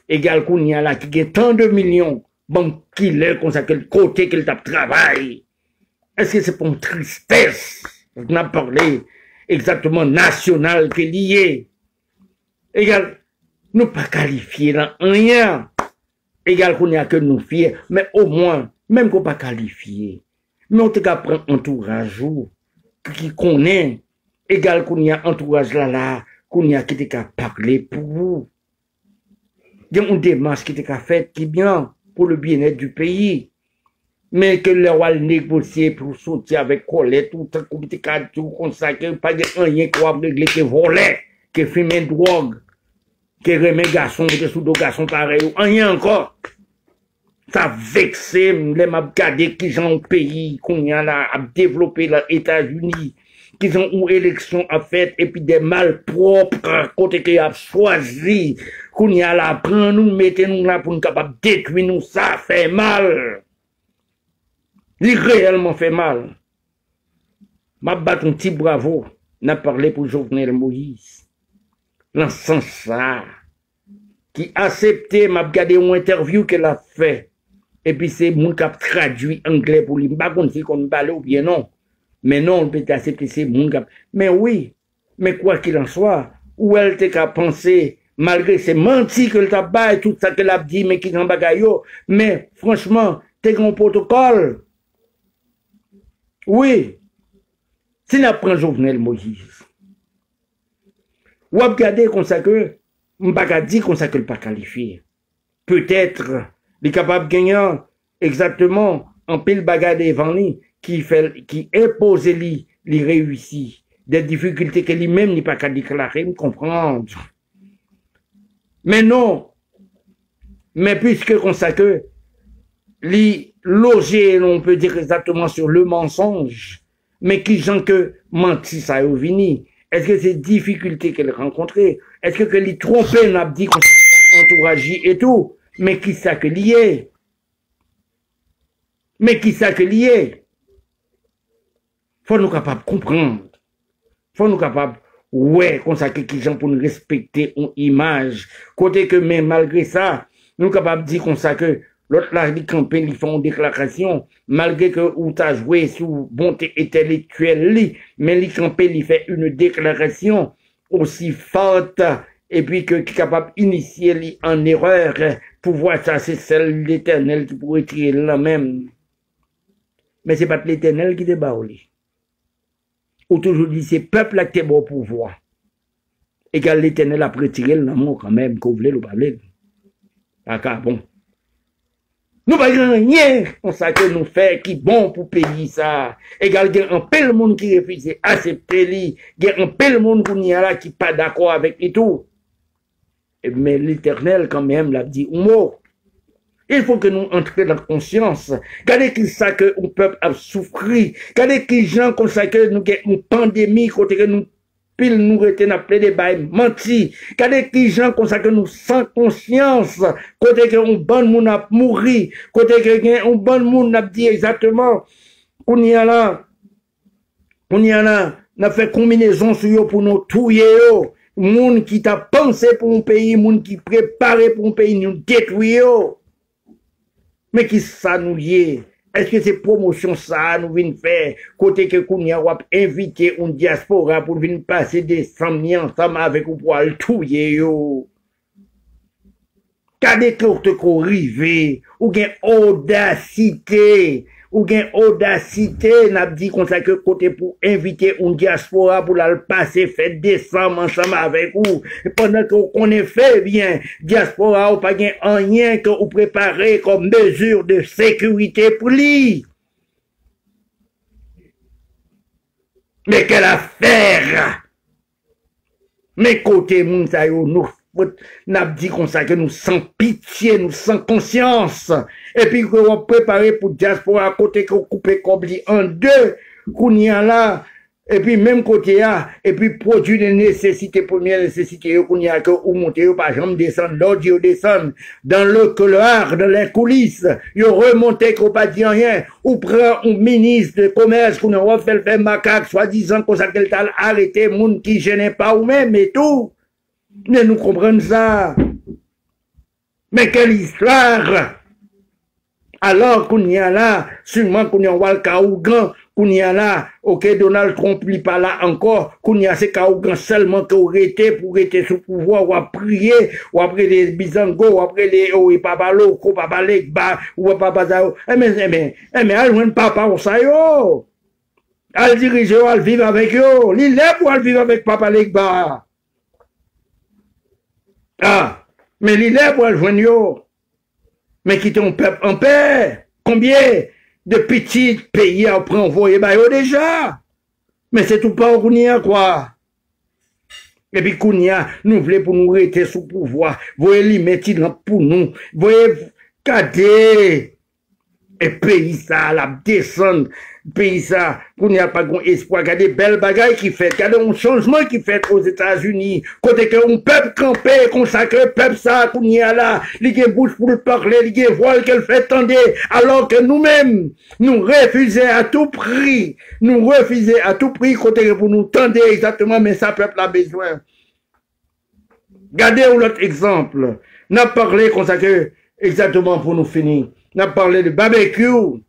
égal qu'on y a là, qui gagne tant de millions, bon, qu'il est, comme ça, quel côté qu'il tape travail. Est-ce que c'est pour une tristesse? On a parlé exactement national que lié. Égal, nous pas qualifiés dans rien. Égal qu'on y a que nous fiers, mais au moins, même qu'on pas qualifié, mais on te prend entourage qui connaît, égal qu'on y a entourage là, qu'on y a qui te parler pour vous. Il y a une démarche qui était faite qui est bien pour le bien-être du pays. Mais que le roi négocier pour sortir avec Colette, tout ça, tout consacré, pas de rien qui va régler, qui volait, qui fume drogue, qui remet garçon, qui sous deux garçons pareils, rien encore. Ça vexé, les m'a regardé qui sont au pays, qu'on y a là, à développer les États-Unis, qui ont une élection à faire, et puis des malpropres, côté qui a choisi, qu'on y a là, prendre nous, mettez nous là pour nous capables de détruire nous, ça fait mal. Il réellement fait mal. M'a battu un petit bravo, n'a parlé pour Jovenel Moïse. Dans ce sens ça. qui accepté, m'a regardé une interview qu'elle a fait. Et puis c'est mon qui a traduit anglais pour lui. Pas qu'on si qu'on parle ou bien non. Mais non, on peut accepter c'est mon qui a... Mais oui, mais quoi qu'il en soit, où elle t'a qu'à penser, malgré ces mentis que le tabac et tout ça qu'elle a dit, mais qui en bagaille, mais franchement, t'es un protocole. Oui. Si n'a pas Jovenel Moïse, ou regardez comme ça que, on pas dire comme ça que le pas qualifié. Peut-être, il est capable de gagner exactement en pile bagarre devant lui, qui impose lui, les réussit, des difficultés que lui-même n'est pas qu'à déclarer, me comprendre. Mais non, mais puisque comme ça que, les loger, on peut dire exactement sur le mensonge, mais qui gens que menti ça est venu. Est-ce que c'est difficultés qu'elle rencontrait? Est-ce que les trompés n'a dit qu'on entourage et tout? Mais qui ça que lié? Mais qui ça que lié? Faut nous capables de comprendre. Faut nous capables, ouais, qu'on ça que qui gens pour nous respecter une image. Côté que, mais malgré ça, nous capables de dire qu'on ça que l'autre là, les campagnes, ils font une déclaration, malgré que ou t'as joué sous bonté intellectuelle, mais les campagnes, ils font une déclaration aussi forte, et puis que qui est capable d'initier en erreur, pour voir ça, c'est celle de l'Éternel qui pourrait tirer là même. Mais c'est pas l'Éternel qui débat, ou toujours dit, c'est peuple là qui est bon pour voir. Et que l'Éternel a retiré l'amour quand même, qu'on voulait ou pas voulait. D'accord, bon. Nous pas rien, on sait que nous fait qui bon pour payer ça. Égal, il y a un peu de monde qui refuse accepter lui, il y a un peu de monde qui là qui pas d'accord avec lui tout. Mais l'Éternel quand même l'a dit un mot. Il faut que nous entrions dans la conscience. Regardez qui ça que un peuple a souffert. Regardez qui gens comme ça que nous avons une pandémie côté que nous pile nous reten appelé des bails menti. Regardez qui gens comme ça que nous sans conscience côté que un bon monde a mouru, côté que un bon monde a dit exactement qu'on y a là n'a fait combinaison sur yo pour nous tuer yo. Monde qui t'a pensé pour un pays, monde qui préparé pour un pays nous détruire yo. Mais qui ça nous y est? Est-ce que c'est promotion ça nous vient faire côté que Kounia a invité une diaspora pour venir passer des 100 000 ensemble avec ou pour le touyer yo? Kade que te rivé ou gen audacité n'a dit comme ça que côté pour inviter une diaspora pour la passer fait décembre ensemble avec vous et pendant qu'on est fait bien diaspora ou pas gen rien que vous préparez comme mesure de sécurité pour lui. Mais quelle affaire! Mais côté moun sa yo nous n'a dit comme ça que nous sans pitié, nous sans conscience. Et puis qu'on préparer pour diaspora à côté qu'on coupe Kobli en deux, qu'on y a là. Et puis même côté là, et puis produire des nécessités, premières nécessités, qu'on y a que ou monter, par exemple descendre, l'audio descendre dans le couloir, dans les coulisses, yo remonter qu'on pas dit rien, ou prend un ministre de commerce qu'on a fait macaque, soi-disant qu'on ça qu'elle t'a arrêté, moun qui gênait pas ou même et tout. Mais nous comprenons ça. Mais quelle histoire! Alors qu'on y a là, sûrement qu'on y a un Kaougan, qu'on y a là, ok, Donald Trump n'est pas là encore, qu'on y a ces Kaougan seulement qui auraient été pour être sous pouvoir, ou à prier, ou après les Bizango, ou après les Papalo, ou Papa Legba, ou Papa Zao. Mais, elle joue papa au ça yo. Elle dirige, elle vivre avec yo. L'île pour elle vivre avec Papa Legba. Ah, mais l'île pour elle joindre yo. Mais qui ton peuple en paix. Combien de petits pays à prendre envoyer bah yo déjà? Mais c'est tout pas qu'on y a quoi. Et puis qu'on y a, nous voulons pour nous rester sous pouvoir. Voyez les mettre pour nous. Voyez, cadé. Et pays ça, la descendre. Pays ça, qu'on n'y a pas grand espoir. Regardez belles bagailles qui fait. Regardez un changement qui fait aux États-Unis. Côté que un peuple campé, consacré, peuple ça, qu'on y a là. Il y a bouche pour le parler, il y a voile qu'elle fait tendre. Alors que nous-mêmes, nous refusons à tout prix. Nous refusons à tout prix côté que pour nous tendre exactement, mais ça peuple a besoin. Regardez l'autre exemple. N'a parlé comme ça que, exactement pour nous finir. N'a parlé de barbecue.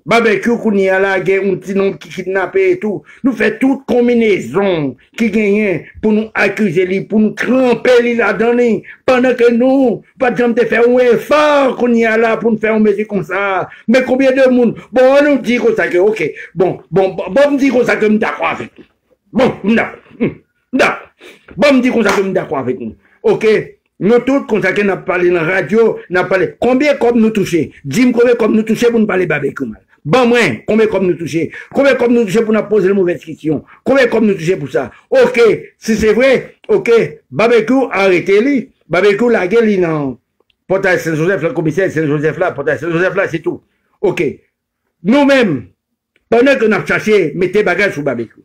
Barbecue qu'on y a là, un petit nom qui kidnappé et tout. Nous fait toute combinaison qui gagne pour nous accuser lui, pour nous cramper lui là-dedans. Pendant que nous, pas de temps de faire un effort qu'on y a là pour nous faire une mesure comme ça. Mais combien de monde? Bon, on nous dit comme ça que, ok. Bon, me dit comme ça que je suis d'accord avec nous. Bon, d'accord. Bon, me dit comme ça que je suis d'accord avec nous. Ok. Nous tous, comme ça que nous parlé dans la radio, nous parlé. Combien comme nous toucher? Dis-moi combien comme nous toucher pour nous parler barbecue mal. Bon, moi, combien comme nous toucher? Combien comme nous toucher pour nous poser les mauvaises questions? Combien comme nous toucher pour ça? Ok, si c'est vrai, ok, barbecue, arrêtez-le. Barbecue, la gueule, non. Portail Saint-Joseph, le commissaire Saint-Joseph là, Portail Saint-Joseph là, c'est tout. Ok. Nous-mêmes, pendant que nous avons cherché, mettez bagages sur barbecue.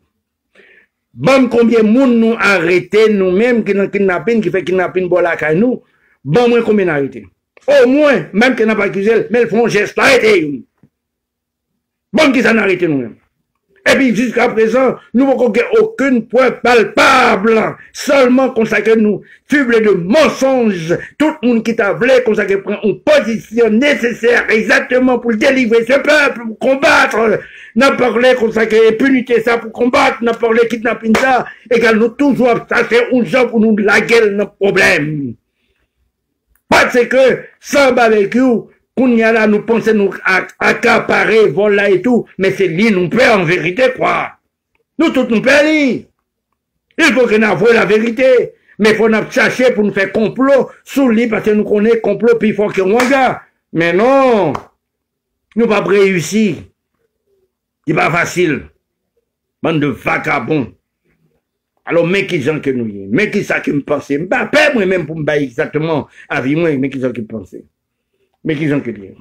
Bon, combien de monde nous arrêté, nous-mêmes, qui nous kidnapping, qui fait kidnapping, bon, là, nous, bon, moins combien arrêté? Au moins, même que nous n'avons pas accusé, mais ils font un geste, arrêtez. Bon, qui s'en arrêté nous-mêmes. Et puis, jusqu'à présent, nous n'avons aucune preuve palpable, seulement consacré nous, fuble de mensonges, tout le monde qui t'a voulu consacré prend une position nécessaire exactement pour délivrer ce peuple, pour combattre, n'a parlé consacré impunité ça, pour combattre, n'a parlé kidnapping ça, et qu'elle nous toujours cherché un job pour nous la gueule, nos problèmes. Parce que, sans barbecue, qu'on y a là, nous pensons nous accaparer, voilà et tout, mais c'est lui nous perd en vérité, quoi. Nous tous nous perdons. Il faut qu'on avoue la vérité. Mais il faut nous chercher pour nous faire complot sous lui, parce que nous connaissons complot, puis il faut qu'on regarde. Mais non, nous pas réussi. C'est pas facile. Bande de vagabonds. Alors, mais qui gens que nous y est? Mais qui ça qui me pense? Pas moi-même pour me bailler exactement avec moi, mais qui gens qui me pense? Mais qui ont que dire.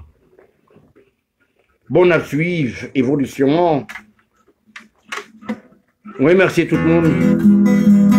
Bon à suivre, évolution. Oui, merci tout le monde.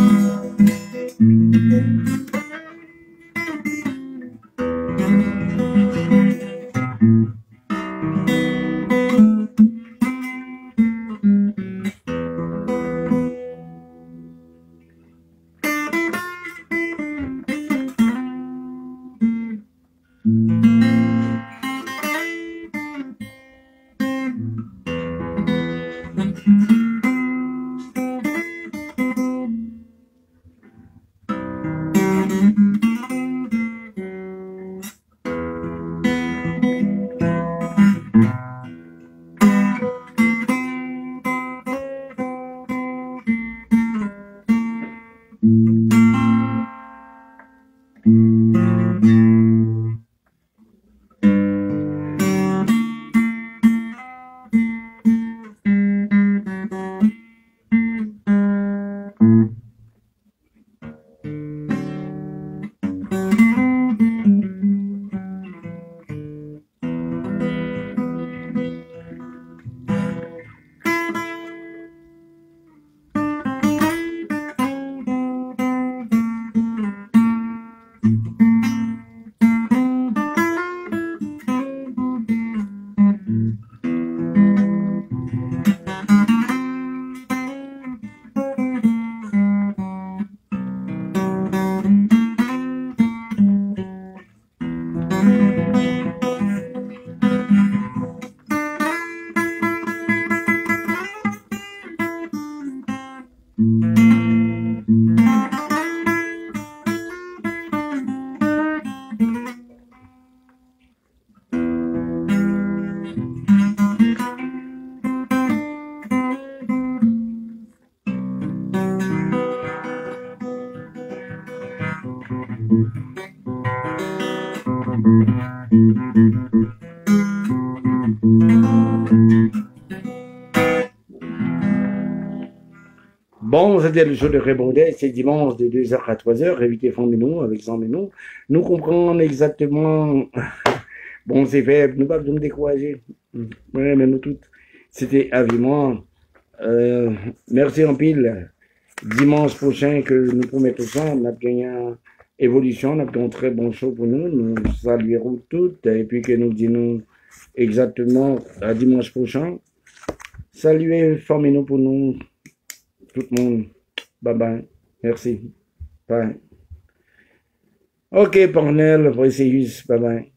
Bon, c'était le show de Rebondet, c'est dimanche de 2h à 3h, évitez Fondino avec Jean Ménon. Nous comprenons exactement, bon, c'est fait, nous pas nous décourager. Ouais, mais nous toutes, c'était avis-moi. Merci en pile. Dimanche prochain que nous promettons ça, on a gagné une évolution, on a gagné un très bon show pour nous, nous saluerons toutes, et puis que nous disons exactement à dimanche prochain. Saluez, formez-nous pour nous. Tout le monde, bye bye, merci, bye. Ok, Parnell, Bye bye.